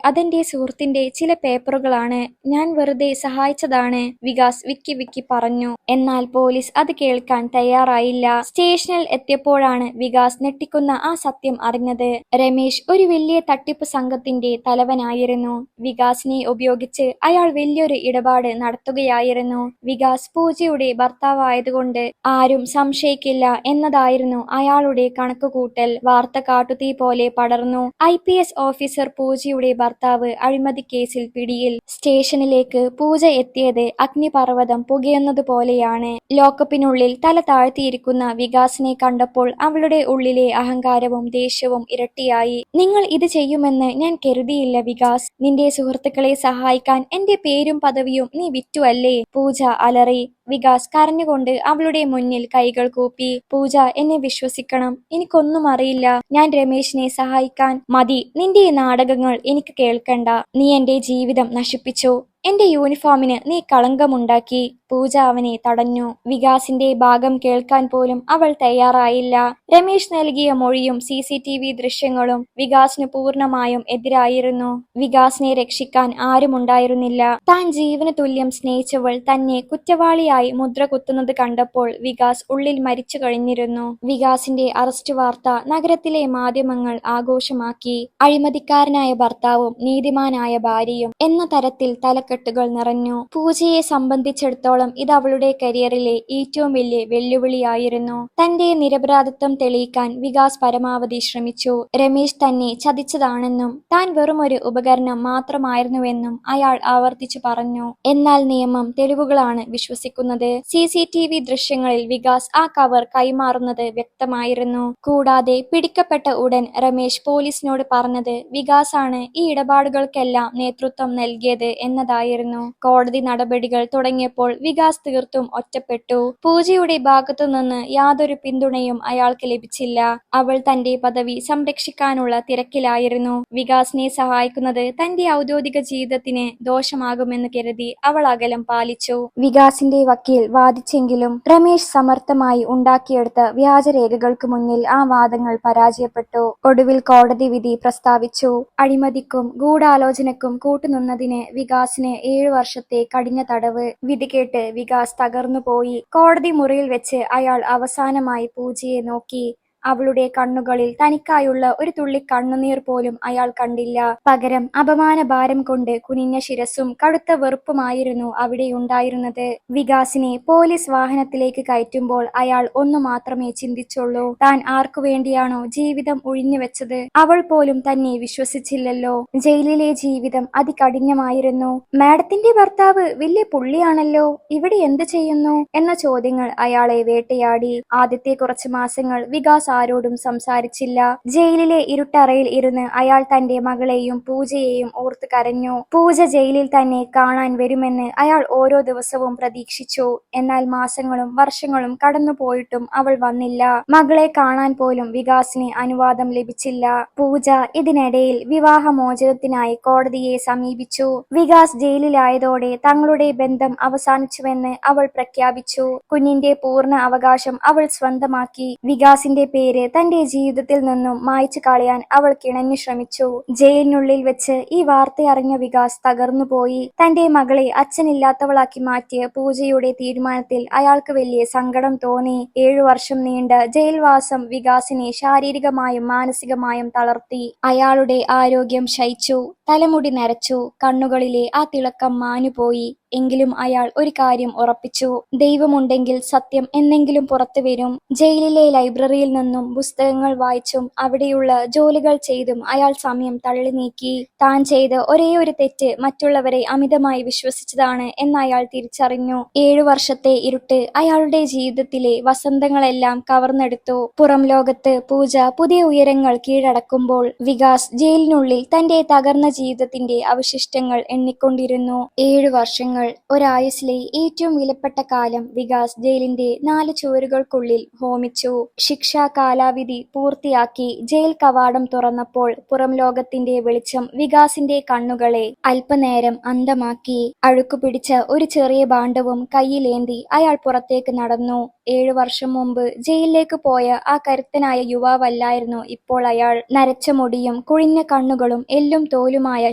അതെന്റെ സുഹൃത്തിന്റെ ചില പേപ്പറുകളാണ്. ഞാൻ വെറുതെ സഹായിച്ചതാണ്, വികാസ് വിക്കി വിക്കി പറഞ്ഞു. എന്നാൽ പോലീസ് അത് കേൾക്കാൻ തയ്യാറായില്ല. സ്റ്റേഷനിൽ എത്തിയപ്പോഴാണ് വികാസ് ഞെട്ടിക്കുന്ന ആ സത്യം അറിഞ്ഞത്. രമേശ് ഒരു വലിയ തട്ടിപ്പ് സംഘത്തിന്റെ തലവനായിരുന്നു. വികാസിനെ ഉപയോഗിച്ച് അയാൾ വലിയൊരു ഇടപാട് നടത്തുകയായിരുന്നു. വികാസ് പൂജയുടെ ഭർത്താവായതുകൊണ്ട് ആരും സംശയിക്കില്ല എന്നതായിരുന്നു അയാളുടെ കണക്കുകൂട്ടൽ. വാർത്ത കാട്ടുതീ പോലെ പടർന്നു. IPS ഓഫീസർ പൂജയുടെ ഭർത്താവ് അഴിമതി കേസിൽ പിടിയിൽ. സ്റ്റേഷനിലേക്ക് പൂജ എത്തിയത് അഗ്നിപർവ്വതം പുകയുന്നത് പോലെയാണ്. ലോക്കപ്പിനുള്ളിൽ തല താഴ്ത്തിയിരിക്കുന്ന വികാസിനെ കണ്ടപ്പോൾ അവളുടെ ഉള്ളിലെ അഹങ്കാരവും ദേഷ്യവും ഇരട്ടിയായി. നിങ്ങൾ ഇത് ചെയ്യുമെന്ന് ഞാൻ കരുതിയില്ല വികാസ്. നിന്റെ സുഹൃത്തുക്കളെ സഹായിക്കാൻ എന്റെ പേരും പദവിയും നീ വിറ്റു അല്ലേ? പൂജ അലറി. വികാസ് കരഞ്ഞുകൊണ്ട് അവളുടെ മുന്നിൽ കൈകൾ കൂപ്പി. പൂജ, എന്നെ വിശ്വസിക്കണം, എനിക്കൊന്നും അറിയില്ല. ഞാൻ രമേശിനെ സഹായിക്കാൻ. മതി, നിന്റെ ഈ നാടകങ്ങൾ എനിക്ക് കേൾക്കണ്ട. നീ എന്റെ ജീവിതം നശിപ്പിച്ചു. എന്റെ യൂണിഫോമിന് നീ കളങ്കമുണ്ടാക്കി. പൂജ അവനെ തടഞ്ഞു. വികാസിന്റെ ഭാഗം കേൾക്കാൻ പോലും അവൾ തയ്യാറായില്ല. രമേശ് നൽകിയ മൊഴിയും CCTV ദൃശ്യങ്ങളും വികാസിന് പൂർണ്ണമായും എതിരായിരുന്നു. വികാസിനെ രക്ഷിക്കാൻ ആരുമുണ്ടായിരുന്നില്ല. താൻ ജീവന് തുല്യം സ്നേഹിച്ചവൾ തന്നെ കുറ്റവാളിയായി മുദ്ര കുത്തുന്നത് കണ്ടപ്പോൾ വികാസ് ഉള്ളിൽ മരിച്ചു കഴിഞ്ഞിരുന്നു. വികാസിന്റെ അറസ്റ്റ് വാർത്ത നഗരത്തിലെ മാധ്യമങ്ങൾ ആഘോഷമാക്കി. അഴിമതിക്കാരനായ ഭർത്താവും നീതിമാനായ ഭാര്യയും എന്ന തരത്തിൽ തലക്കെട്ടുകൾ നിറഞ്ഞു. പൂജയെ സംബന്ധിച്ചിടത്തോളം ഇത് അവളുടെ കരിയറിലെ ഏറ്റവും വലിയ വെല്ലുവിളിയായിരുന്നു. തന്റെ നിരപരാധിത്വം തെളിയിക്കാൻ വികാസ് പരമാവധി ശ്രമിച്ചു. രമേശ് തന്നെ ചതിച്ചതാണെന്നും താൻ വെറുമൊരു ഉപകരണം മാത്രമായിരുന്നുവെന്നും അയാൾ ആവർത്തിച്ചു പറഞ്ഞു. എന്നാൽ നിയമം തെളിവുകളാണ് വിശ്വസിക്കുന്നത്. പ്രവർത്തിക്കുന്നത്. CCTV ദൃശ്യങ്ങളിൽ വികാസ് ആ കവർ കൈമാറുന്നത് വ്യക്തമായിരുന്നു. കൂടാതെ പിടിക്കപ്പെട്ട ഉടൻ രമേശ് പോലീസിനോട് പറഞ്ഞത് വികാസാണ് ഈ ഇടപാടുകൾക്കെല്ലാം നേതൃത്വം നൽകിയത് എന്നതായിരുന്നു. കോടതി നടപടികൾ തുടങ്ങിയപ്പോൾ വികാസ് തീർത്തും ഒറ്റപ്പെട്ടു. പൂജയുടെ ഭാഗത്തുനിന്ന് യാതൊരു പിന്തുണയും അയാൾക്ക് ലഭിച്ചില്ല. അവൾ തന്റെ പദവി സംരക്ഷിക്കാനുള്ള തിരക്കിലായിരുന്നു. വികാസിനെ സഹായിക്കുന്നത് തന്റെ ഔദ്യോഗിക ജീവിതത്തിന് ദോഷമാകുമെന്ന് കരുതി അവൾ അകലം പാലിച്ചു. വികാസിന്റെ വക്കീൽ വാദിച്ചെങ്കിലും രമേശ് സമർത്ഥമായി ഉണ്ടാക്കിയെടുത്ത വ്യാജരേഖകൾക്ക് മുന്നിൽ ആ വാദങ്ങൾ പരാജയപ്പെട്ടു. ഒടുവിൽ കോടതി വിധി പ്രസ്താവിച്ചു. അഴിമതിക്കും ഗൂഢാലോചനക്കും കൂട്ടുനിന്നതിന് വികാസിന് 7 വർഷത്തെ കഠിന തടവ്. വിധി കേട്ട് വികാസ് തകർന്നുപോയി. കോടതി മുറിയിൽ വെച്ച് അയാൾ അവസാനമായി പൂജയെ നോക്കി. അവളുടെ കണ്ണുകളിൽ തനിക്കായുള്ള ഒരു തുള്ളി കണ്ണുനീർ പോലും അയാൾ കണ്ടില്ല. പകരം അപമാനഭാരം കൊണ്ട് കുനിഞ്ഞ ശിരസും കടുത്ത വെറുപ്പുമായിരുന്നു അവിടെയുണ്ടായിരുന്നത്. വികാസിനെ പോലീസ് വാഹനത്തിലേക്ക് കയറ്റുമ്പോൾ അയാൾ ഒന്നു മാത്രമേ ചിന്തിച്ചുള്ളൂ. താൻ ആർക്കു വേണ്ടിയാണോ ജീവിതം ഉഴിഞ്ഞുവെച്ചത് അവൾ പോലും തന്നെ വിശ്വസിച്ചില്ലല്ലോ. ജയിലിലെ ജീവിതം അതികഠിനമായിരുന്നു. മാഡത്തിന്റെ ഭർത്താവ് വലിയ പുള്ളിയാണല്ലോ, ഇവിടെ എന്ത് ചെയ്യുന്നു എന്ന ചോദ്യങ്ങൾ അയാളെ വേട്ടയാടി. ആദ്യത്തെ കുറച്ച് മാസങ്ങൾ വികാസ് ആരോടും സംസാരിച്ചില്ല. ജയിലിലെ ഇരുട്ടറയിൽ ഇരുന്ന് അയാൾ തന്റെ മകളെയും പൂജയെയും ഓർത്ത് കരഞ്ഞു. പൂജ ജയിലിൽ തന്നെ കാണാൻ വരുമെന്ന് അയാൾ ഓരോ ദിവസവും പ്രതീക്ഷിച്ചു. എന്നാൽ മാസങ്ങളും വർഷങ്ങളും കടന്നുപോയിട്ടും അവൾ വന്നില്ല. മകളെ കാണാൻ പോലും വികാസിന് അനുവാദം ലഭിച്ചില്ല. പൂജ ഇതിനിടയിൽ വിവാഹമോചനത്തിനായി കോടതിയെ സമീപിച്ചു. വികാസ് ജയിലിലായതോടെ തങ്ങളുടെ ബന്ധം അവസാനിച്ചുവെന്ന് അവൾ പ്രഖ്യാപിച്ചു. കുഞ്ഞിന്റെ പൂർണ്ണ അവകാശം അവൾ സ്വന്തമാക്കി. വികാസിന്റെ പേര് തന്റെ ജീവിതത്തിൽ നിന്നും മായ്ച്ചു കളയാൻ അവൾ കിണഞ്ഞു ശ്രമിച്ചു. ജയിലിനുള്ളിൽ വെച്ച് ഈ വാർത്തയറിഞ്ഞ വികാസ് തകർന്നുപോയി. തന്റെ മകളെ അച്ഛനില്ലാത്തവളാക്കി മാറ്റിയ പൂജയുടെ തീരുമാനത്തിൽ അയാൾക്ക് വലിയ സങ്കടം തോന്നി. 7 വർഷം നീണ്ട ജയിൽവാസം വികാസിനെ ശാരീരികമായും മാനസികമായും തളർത്തി. അയാളുടെ ആരോഗ്യം ക്ഷയിച്ചു. തലമുടി നരച്ചു. കണ്ണുകളിലെ ആ തിളക്കം മാഞ്ഞുപോയി. എങ്കിലും അയാൾ ഒരു കാര്യം ഉറപ്പിച്ചു. ദൈവമുണ്ടെങ്കിൽ സത്യം എന്നെങ്കിലും പുറത്തു വരും. ജയിലിലെ ലൈബ്രറിയിൽ നിന്നും പുസ്തകങ്ങൾ വായിച്ചും അവിടെയുള്ള ജോലികൾ ചെയ്തും അയാൾ സമയം തള്ളി നീക്കി. താൻ ചെയ്ത ഒരേയൊരു തെറ്റ് മറ്റുള്ളവരെ അമിതമായി വിശ്വസിച്ചതാണ് എന്ന് അയാൾ തിരിച്ചറിഞ്ഞു. 7 വർഷത്തെ ഇരുട്ട് അയാളുടെ ജീവിതത്തിലെ വസന്തങ്ങളെല്ലാം കവർന്നെടുത്തു. പുറം ലോകത്ത് പൂജ പുതിയ ഉയരങ്ങൾ കീഴടക്കുമ്പോൾ വികാസ് ജയിലിനുള്ളിൽ തന്റെ തകർന്ന ജീവിതത്തിന്റെ അവശിഷ്ടങ്ങൾ എണ്ണിക്കൊണ്ടിരുന്നു. 7 വർഷങ്ങൾ, ഒരായുസ്സിലെ ഏറ്റവും വിലപ്പെട്ട കാലം വികാസ് ജയിലിന്റെ 4 ചുവരുകൾക്കുള്ളിൽ ഹോമിച്ചു. ശിക്ഷാ കാലാവധി പൂർത്തിയാക്കി ജയിൽ കവാടം തുറന്നപ്പോൾ പുറം ലോകത്തിന്റെ വെളിച്ചം വികാസിന്റെ കണ്ണുകളെ അല്പനേരം അന്ധമാക്കി. അഴുക്കുപിടിച്ച ഒരു ചെറിയ ഭാണ്ഡവും കയ്യിലേന്തി അയാൾ പുറത്തേക്ക് നടന്നു. 7 വർഷം മുമ്പ് ജയിലിലേക്ക് പോയ ആ കരുത്തനായ യുവാവല്ലായിരുന്നു ഇപ്പോൾ അയാൾ. നരച്ച മുടിയും കുഴിഞ്ഞ കണ്ണുകളും എല്ലും തോലുമായ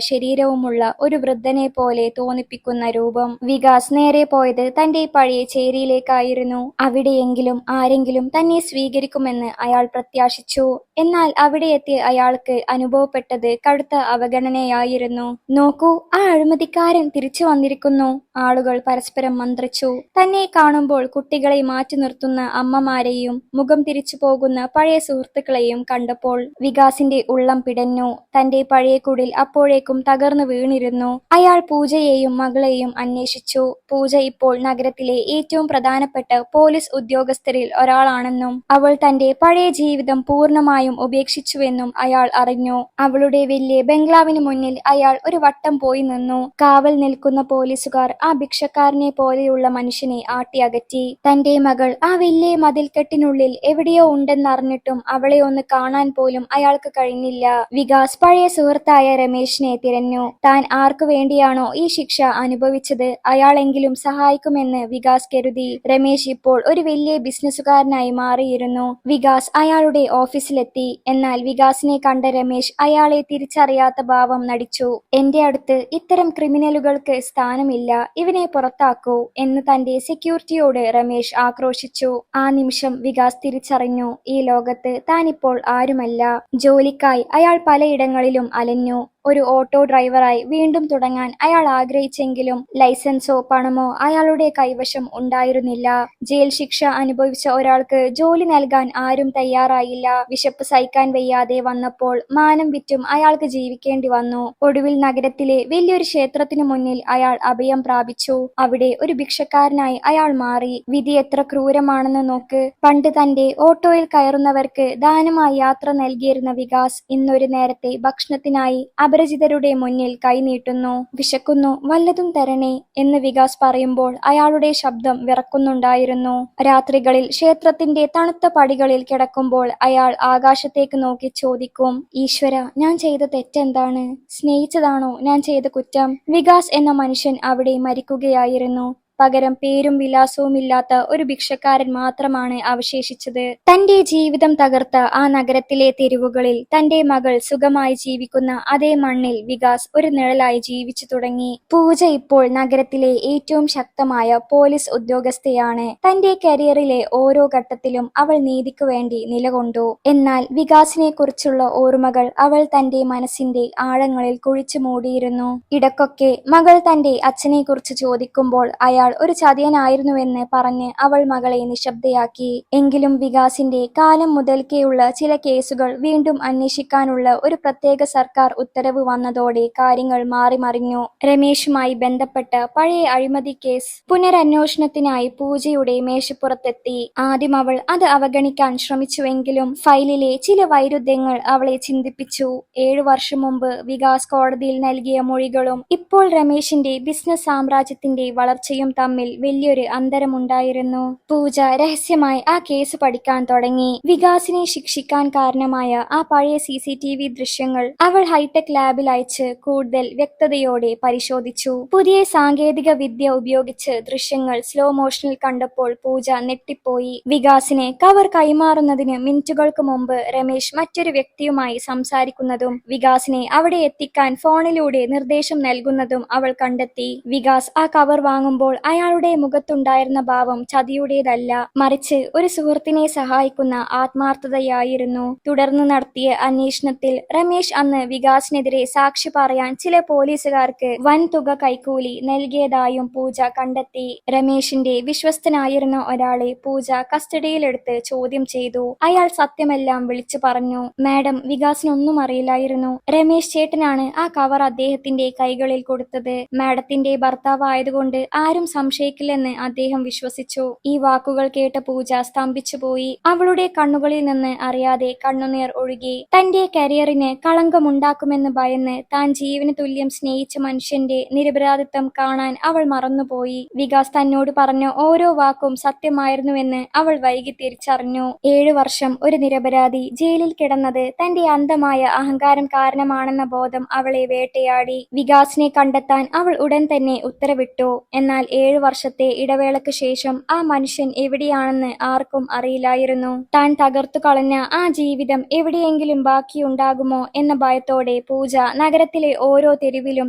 ശരീരവുമുള്ള ഒരു വൃദ്ധനെ പോലെ തോന്നിപ്പിക്കുന്ന രൂപം. വികാസ് നേരെ പോയത് തന്റെ പഴയ ചേരിയിലേക്കായിരുന്നു. അവിടെയെങ്കിലും ആരെങ്കിലും തന്നെ സ്വീകരിക്കുമെന്ന് അയാൾ പ്രത്യാശിച്ചു. എന്നാൽ അവിടെ എത്തിയ അയാൾക്ക് അനുഭവപ്പെട്ടത് കടുത്ത അവഗണനയായിരുന്നു. നോക്കൂ, ആ അഴിമതിക്കാരൻ തിരിച്ചു വന്നിരിക്കുന്നു. ആളുകൾ പരസ്പരം മന്ത്രിച്ചു. തന്നെ കാണുമ്പോൾ കുട്ടികളെ മാറ്റി നിർത്തുന്ന അമ്മമാരെയും മുഖം തിരിച്ചു പോകുന്ന പഴയ സുഹൃത്തുക്കളെയും കണ്ടപ്പോൾ വികാസിന്റെ ഉള്ളം പിടഞ്ഞു. തന്റെ പഴയ കുടിൽ അപ്പോഴേക്കും തകർന്നു വീണിരുന്നു. അയാൾ പൂജയെയും മകളെയും അന്വേഷിച്ചു. പൂജ ഇപ്പോൾ നഗരത്തിലെ ഏറ്റവും പ്രധാനപ്പെട്ട പോലീസ് ഉദ്യോഗസ്ഥരിൽ ഒരാളാണെന്നും അവൾ തന്റെ പഴയ ജീവിതം പൂർണ്ണമായും ഉപേക്ഷിച്ചുവെന്നും അയാൾ അറിഞ്ഞു. അവളുടെ വലിയ ബംഗ്ലാവിന് മുന്നിൽ അയാൾ ഒരു വട്ടം പോയി നിന്നു. കാവൽ നിൽക്കുന്ന പോലീസുകാർ ആ ഭിക്ഷക്കാരനെ പോലെയുള്ള മനുഷ്യനെ ആട്ടി അകറ്റി. തന്റെ മകൾ ആ വലിയ മതിൽക്കെട്ടിനുള്ളിൽ എവിടെയോ ഉണ്ടെന്നറിഞ്ഞിട്ടും അവളെ ഒന്ന് കാണാൻ പോലും അയാൾക്ക് കഴിഞ്ഞില്ല. വികാസ് പഴയ സുഹൃത്തായ രമേശിനെ തിരഞ്ഞു. താൻ ആർക്കു വേണ്ടിയാണോ ഈ ശിക്ഷ അനുഭവിച്ചത് അയാളെങ്കിലും സഹായിക്കുമെന്ന് വികാസ് കരുതി. രമേശ് ഇപ്പോൾ ഒരു വലിയ ബിസിനസ്സുകാരനായി മാറിയിരുന്നു. വികാസ് അയാളുടെ ഓഫീസിലെത്തി. എന്നാൽ വികാസിനെ കണ്ട രമേശ് അയാളെ തിരിച്ചറിയാത്ത ഭാവം നടിച്ചു. എന്റെ അടുത്ത് ഇത്തരം ക്രിമിനലുകൾക്ക് സ്ഥാനമില്ല, ഇവനെ പുറത്താക്കൂ എന്ന് തന്റെ സെക്യൂരിറ്റിയോട് രമേശ് ആക്രോശിച്ചു. ആ നിമിഷം വികാസ് തിരിച്ചറിഞ്ഞു, ഈ ലോകത്ത് താനിപ്പോൾ ആരുമല്ല. ജോലിക്കായി അയാൾ പലയിടങ്ങളിലും അലഞ്ഞു. ഒരു ഓട്ടോ ഡ്രൈവറായി വീണ്ടും തുടങ്ങാൻ അയാൾ ആഗ്രഹിച്ചെങ്കിലും ലൈസൻസോ പണമോ അയാളുടെ കൈവശം ഉണ്ടായിരുന്നില്ല. ജയിൽ ശിക്ഷ അനുഭവിച്ച ഒരാൾക്ക് ജോലി നൽകാൻ ആരും തയ്യാറായില്ല. വിശപ്പ് സഹിക്കാൻ വയ്യാതെ വന്നപ്പോൾ മാനം വിറ്റും അയാൾക്ക് ജീവിക്കേണ്ടി വന്നു. ഒടുവിൽ നഗരത്തിലെ വലിയൊരു ക്ഷേത്രത്തിനു മുന്നിൽ അയാൾ അഭയം പ്രാപിച്ചു. അവിടെ ഒരു ഭിക്ഷക്കാരനായി അയാൾ മാറി. വിധി എത്ര ക്രൂരമാണെന്ന് നോക്ക്. പണ്ട് തന്റെ ഓട്ടോയിൽ കയറുന്നവർക്ക് ദാനമായി യാത്ര നൽകിയിരുന്ന വികാസ് ഇന്നൊരു നേരത്തെ ഭക്ഷണത്തിനായി അപരിചിതരുടെ മുന്നിൽ കൈനീട്ടുന്നു. വിശക്കുന്നു, വല്ലതും തരണേ എന്ന് വികാസ് പറയുമ്പോൾ അയാളുടെ ശബ്ദം വിറക്കുന്നുണ്ടായിരുന്നു. രാത്രികളിൽ ക്ഷേത്രത്തിന്റെ തണുത്ത പടികളിൽ കിടക്കുമ്പോൾ അയാൾ ആകാശത്തേക്ക് നോക്കി ചോദിക്കും, ഈശ്വര, ഞാൻ ചെയ്ത തെറ്റെന്താണ്? സ്നേഹിച്ചതാണോ ഞാൻ ചെയ്ത കുറ്റം? വികാസ് എന്ന മനുഷ്യൻ അവിടെ മരിക്കുകയായിരുന്നു. പകരം പേരും വിലാസവുമില്ലാത്ത ഒരു ഭിക്ഷക്കാരൻ മാത്രമാണ് അവശേഷിച്ചത്. തന്റെ ജീവിതം തകർത്ത ആ നഗരത്തിലെ തെരുവുകളിൽ തന്റെ മകൾ സുഖമായി ജീവിക്കുന്ന അതേ മണ്ണിൽ വികാസ് ഒരു നിഴലായി ജീവിച്ചു തുടങ്ങി. പൂജ ഇപ്പോൾ നഗരത്തിലെ ഏറ്റവും ശക്തമായ പോലീസ് ഉദ്യോഗസ്ഥയാണ്. തന്റെ കരിയറിലെ ഓരോ ഘട്ടത്തിലും അവൾ നീതിക്കു വേണ്ടി നിലകൊണ്ടു. എന്നാൽ വികാസിനെ കുറിച്ചുള്ള ഓർമ്മകൾ അവൾ തന്റെ മനസ്സിന്റെ ആഴങ്ങളിൽ കുഴിച്ചു മൂടിയിരുന്നു. ഇടക്കൊക്കെ മകൾ തന്റെ അച്ഛനെ കുറിച്ച് ചോദിക്കുമ്പോൾ അയാൾ ഒരു ചതിയനായിരുന്നുവെന്ന് പറഞ്ഞ് അവൾ മകളെ നിശബ്ദയാക്കി. എങ്കിലും വികാസിന്റെ കാലം മുതൽക്കേയുള്ള ചില കേസുകൾ വീണ്ടും അന്വേഷിക്കാനുള്ള ഒരു പ്രത്യേക സർക്കാർ ഉത്തരവ് വന്നതോടെ കാര്യങ്ങൾ മാറിമറിഞ്ഞു. രമേശുമായി ബന്ധപ്പെട്ട പഴയ അഴിമതി കേസ് പുനരന്വേഷണത്തിനായി പൂജയുടെ മേശപ്പുറത്തെത്തി. ആദ്യം അവൾ അത് അവഗണിക്കാൻ ശ്രമിച്ചുവെങ്കിലും ഫയലിലെ ചില വൈരുദ്ധ്യങ്ങൾ അവളെ ചിന്തിപ്പിച്ചു. 7 വർഷം മുമ്പ് വികാസ് കോടതിയിൽ നൽകിയ മൊഴികളും ഇപ്പോൾ രമേശിന്റെ ബിസിനസ് സാമ്രാജ്യത്തിന്റെ വളർച്ചയും തമ്മിൽ വലിയൊരു അന്തരമുണ്ടായിരുന്നു. പൂജ രഹസ്യമായി ആ കേസ് പഠിക്കാൻ തുടങ്ങി. വികാസിനെ ശിക്ഷിക്കാൻ കാരണമായ ആ പഴയ CCTV ദൃശ്യങ്ങൾ അവൾ ഹൈടെക് ലാബിൽ അയച്ച് കൂടുതൽ വ്യക്തതയോടെ പരിശോധിച്ചു. പുതിയ സാങ്കേതിക വിദ്യ ഉപയോഗിച്ച് ദൃശ്യങ്ങൾ സ്ലോ മോഷനിൽ കണ്ടപ്പോൾ പൂജ ഞെട്ടിപ്പോയി. വികാസിനെ കവർ കൈമാറുന്നതിന് മിനിറ്റുകൾക്ക് മുമ്പ് രമേശ് മറ്റൊരു വ്യക്തിയുമായി സംസാരിക്കുന്നതും വികാസിനെ അവിടെ എത്തിക്കാൻ ഫോണിലൂടെ നിർദ്ദേശം നൽകുന്നതും അവൾ കണ്ടെത്തി. വികാസ് ആ കവർ വാങ്ങുമ്പോൾ അയാളുടെ മുഖത്തുണ്ടായിരുന്ന ഭാവം ചതിയുടേതല്ല, മറിച്ച് ഒരു സുഹൃത്തിനെ സഹായിക്കുന്ന ആത്മാർത്ഥതയായിരുന്നു. തുടർന്ന് നടത്തിയ അന്വേഷണത്തിൽ രമേശ് അന്ന് വികാസിനെതിരെ സാക്ഷി പറയാൻ ചില പോലീസുകാർക്ക് വൻ തുക കൈക്കൂലി നൽകിയതായും പൂജ കണ്ടെത്തി. രമേശിന്റെ വിശ്വസ്തനായിരുന്ന ഒരാളെ പൂജ കസ്റ്റഡിയിലെടുത്ത് ചോദ്യം ചെയ്തു. അയാൾ സത്യമെല്ലാം വിളിച്ചു പറഞ്ഞു. മാഡം, വികാസിനൊന്നും അറിയില്ലായിരുന്നു. രമേശ് ചേട്ടനാണ് ആ കവർ അദ്ദേഹത്തിന്റെ കൈകളിൽ കൊടുത്തത്. മാഡത്തിന്റെ ഭർത്താവായതുകൊണ്ട് ആരും സംശയിക്കില്ലെന്ന് അദ്ദേഹം വിശ്വസിച്ചു. ഈ വാക്കുകൾ കേട്ട പൂജ സ്തംഭിച്ചുപോയി. അവളുടെ കണ്ണുകളിൽ നിന്ന് അറിയാതെ കണ്ണുനീർ ഒഴുകി. തന്റെ കരിയറിന് കളങ്കമുണ്ടാക്കുമെന്ന് ഭയന്ന് താൻ ജീവന് തുല്യം സ്നേഹിച്ച മനുഷ്യന്റെ നിരപരാധിത്വം കാണാൻ അവൾ മറന്നുപോയി. വികാസ് തന്നോട് പറഞ്ഞ ഓരോ വാക്കും സത്യമായിരുന്നുവെന്ന് അവൾ വൈകി തിരിച്ചറിഞ്ഞു. 7 വർഷം ഒരു നിരപരാധി ജയിലിൽ കിടന്നത് തന്റെ അന്ധമായ അഹങ്കാരം കാരണമാണെന്ന ബോധം അവളെ വേട്ടയാടി. വികാസിനെ കണ്ടെത്താൻ അവൾ ഉടൻ തന്നെ ഉത്തരവിട്ടു. എന്നാൽ 7 വർഷത്തെ ഇടവേളയ്ക്ക് ശേഷം ആ മനുഷ്യൻ എവിടെയാണെന്ന് ആർക്കും അറിയില്ലായിരുന്നു. താൻ തകർത്തു കളഞ്ഞ ആ ജീവിതം എവിടെയെങ്കിലും ബാക്കിയുണ്ടാകുമോ എന്ന ഭയത്തോടെ പൂജ നഗരത്തിലെ ഓരോ തെരുവിലും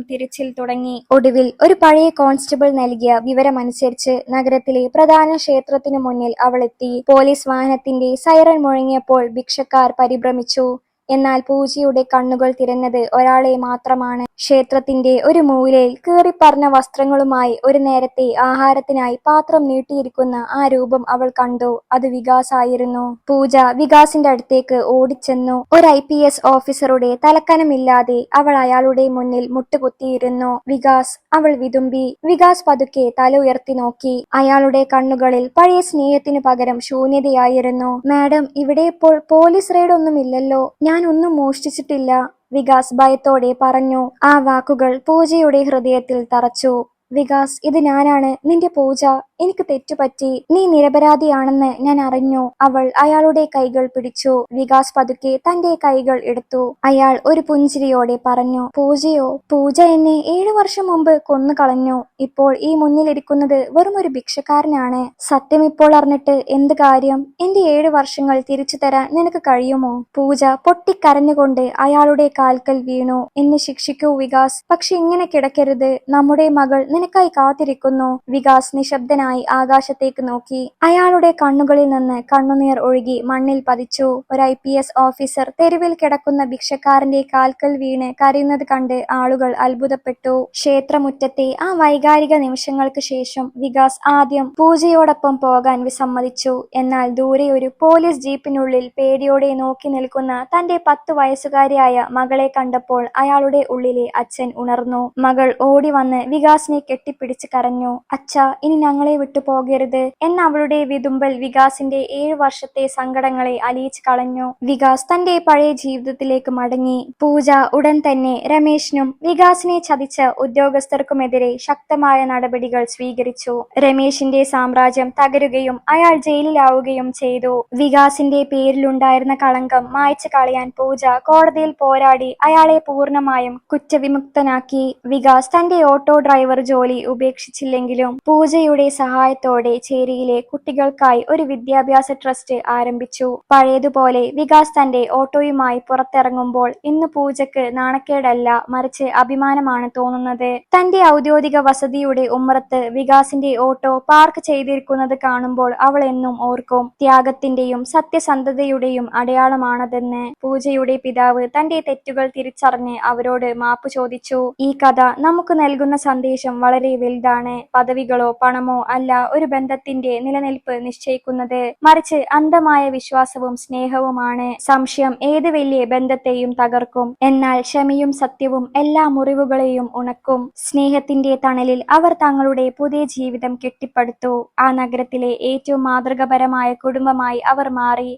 തിരച്ചിൽ തുടങ്ങി. ഒടുവിൽ ഒരു പഴയ കോൺസ്റ്റബിൾ നൽകിയ വിവരമനുസരിച്ച് നഗരത്തിലെ പ്രധാന ക്ഷേത്രത്തിനു മുന്നിൽ അവൾ എത്തി. പോലീസ് വാഹനത്തിന്റെ സൈറൺ മുഴങ്ങിയപ്പോൾ ഭിക്ഷക്കാർ പരിഭ്രമിച്ചു. എന്നാൽ പൂജയുടെ കണ്ണുകൾ തിരഞ്ഞത് ഒരാളെ മാത്രമാണ്. ക്ഷേത്രത്തിന്റെ ഒരു മൂലയിൽ കീറിപ്പറഞ്ഞ വസ്ത്രങ്ങളുമായി ഒരു നേരത്തെ ആഹാരത്തിനായി പാത്രം നീട്ടിയിരിക്കുന്ന ആ രൂപം അവൾ കണ്ടു. അത് വികാസ് ആയിരുന്നു. പൂജ വികാസിന്റെ അടുത്തേക്ക് ഓടിച്ചെന്നു. ഒരു IPS ഓഫീസറുടെ തലക്കനമില്ലാതെ അവൾ അയാളുടെ മുന്നിൽ മുട്ടുകുത്തിയിരുന്നു. വികാസ്, അവൾ വിതുമ്പി. വികാസ് പതുക്കെ തല ഉയർത്തി നോക്കി. അയാളുടെ കണ്ണുകളിൽ പഴയ സ്നേഹത്തിനു പകരം ശൂന്യതയായിരുന്നു. മാഡം, ഇവിടെ ഇപ്പോൾ പോലീസ് റെയ്ഡ് ഒന്നുമില്ലല്ലോ. ഞാൻ ഒന്നും മോഷ്ടിച്ചിട്ടില്ല, വികാസ് ഭയത്തോടെ പറഞ്ഞു. ആ വാക്കുകൾ പൂജയുടെ ഹൃദയത്തിൽ തറച്ചു. വികാസ്, ഇത് ഞാനാണ്, നിന്റെ പൂജ. എനിക്ക് തെറ്റുപറ്റി. നീ നിരപരാധിയാണെന്ന് ഞാൻ അറിഞ്ഞു. അവൾ അയാളുടെ കൈകൾ പിടിച്ചു. വികാസ് പതുക്കെ തന്റെ കൈകൾ എടുത്തു. അയാൾ ഒരു പുഞ്ചിരിയോടെ പറഞ്ഞു, പൂജയോ? പൂജ എന്നെ 7 വർഷം മുമ്പ് കൊന്നു കളഞ്ഞു. ഇപ്പോൾ ഈ മുന്നിലിരിക്കുന്നത് വെറും ഒരു ഭിക്ഷക്കാരനാണ്. സത്യം ഇപ്പോൾ അറിഞ്ഞിട്ട് എന്ത് കാര്യം? എന്റെ 7 വർഷങ്ങൾ തിരിച്ചു തരാൻ നിനക്ക് കഴിയുമോ? പൂജ പൊട്ടിക്കരഞ്ഞുകൊണ്ട് അയാളുടെ കാൽക്കൽ വീണു. എന്നെ ശിക്ഷിക്കൂ വികാസ്, പക്ഷെ ഇങ്ങനെ കിടക്കരുത്. നമ്മുടെ മകൾ നിനക്കായി കാത്തിരിക്കുന്നു. വികാസ് നിശബ്ദനായി ആകാശത്തേക്ക് നോക്കി. അയാളുടെ കണ്ണുകളിൽ നിന്ന് കണ്ണുനീർ ഒഴുകി മണ്ണിൽ പതിച്ചു. ഒരു IPS ഓഫീസർ തെരുവിൽ കിടക്കുന്ന ഭിക്ഷക്കാരന്റെ കാൽക്കൽ വീണ് കരയുന്നത് കണ്ട് ആളുകൾ അത്ഭുതപ്പെട്ടു. ക്ഷേത്രമുറ്റത്തെ ആ വൈകാരിക നിമിഷങ്ങൾക്ക് ശേഷം വികാസ് ആദ്യം പൂജയോടൊപ്പം പോകാൻ വിസമ്മതിച്ചു. എന്നാൽ ദൂരെ ഒരു പോലീസ് ജീപ്പിനുള്ളിൽ പേടിയോടെ നോക്കി നിൽക്കുന്ന തന്റെ 10 വയസ്സുകാരിയായ മകളെ കണ്ടപ്പോൾ അയാളുടെ ഉള്ളിലെ അച്ഛൻ ഉണർന്നു. മകൾ ഓടി വന്ന് വികാസിനെ കെട്ടിപ്പിടിച്ച് കരഞ്ഞു. "അച്ഛാ, ഇനി ഞങ്ങളെ വിട്ടു പോകരുത്" എന്ന അവളുടെ വിതുമ്പൽ വികാസിന്റെ 7 വർഷത്തെ സങ്കടങ്ങളെ അലിയിച്ചു കളഞ്ഞു. വികാസ് തന്റെ പഴയ ജീവിതത്തിലേക്ക് മടങ്ങി. പൂജ ഉടൻ തന്നെ രമേശിനും വികാസിനെ ചതിച്ച ഉദ്യോഗസ്ഥർക്കുമെതിരെ ശക്തമായ നടപടികൾ സ്വീകരിച്ചു. രമേശിന്റെ സാമ്രാജ്യം തകരുകയും അയാൾ ജയിലിലാവുകയും ചെയ്തു. വികാസിന്റെ പേരിലുണ്ടായിരുന്ന കളങ്കം മായ്ച്ചു കളയാൻ പൂജ കോടതിയിൽ പോരാടി അയാളെ പൂർണ്ണമായും കുറ്റവിമുക്തനാക്കി. വികാസ് തന്റെ ഓട്ടോ ഡ്രൈവർ ജോലി ഉപേക്ഷിച്ചില്ലെങ്കിലും പൂജയുടെ സഹായത്തോടെ ചേരിയിലെ കുട്ടികൾക്കായി ഒരു വിദ്യാഭ്യാസ ട്രസ്റ്റ് ആരംഭിച്ചു. പഴയതുപോലെ വികാസ് തന്റെ ഓട്ടോയുമായി പുറത്തിറങ്ങുമ്പോൾ ഇന്ന് പൂജക്ക് നാണക്കേടല്ല, മറിച്ച് അഭിമാനമാണ് തോന്നുന്നത്. തന്റെ ഔദ്യോഗിക വസതിയുടെ ഉമ്മറത്ത് വികാസിന്റെ ഓട്ടോ പാർക്ക് ചെയ്തിരിക്കുന്നത് കാണുമ്പോൾ അവൾ എന്നും ഓർക്കും. ത്യാഗത്തിന്റെയും സത്യസന്ധതയുടെയും അടയാളമാണതെന്ന്. പൂജയുടെ പിതാവ് തന്റെ തെറ്റുകൾ തിരിച്ചറിഞ്ഞ് അവരോട് മാപ്പ് ചോദിച്ചു. ഈ കഥ നമുക്ക് നൽകുന്ന സന്ദേശം വളരെ വലുതാണ്. പദവികളോ പണമോ അല്ല ഒരു ബന്ധത്തിന്റെ നിലനിൽപ്പ് നിശ്ചയിക്കുന്നത്, മറിച്ച് അന്ധമായ വിശ്വാസവും സ്നേഹവുമാണ്. സംശയം ഏത് വലിയ ബന്ധത്തെയും തകർക്കും, എന്നാൽ ക്ഷമയും സത്യവും എല്ലാ മുറിവുകളെയും ഉണക്കും. സ്നേഹത്തിന്റെ തണലിൽ അവർ തങ്ങളുടെ പുതിയ ജീവിതം കെട്ടിപ്പടുത്തു. ആ നഗരത്തിലെ ഏറ്റവും മാതൃകാപരമായ കുടുംബമായി അവർ മാറി.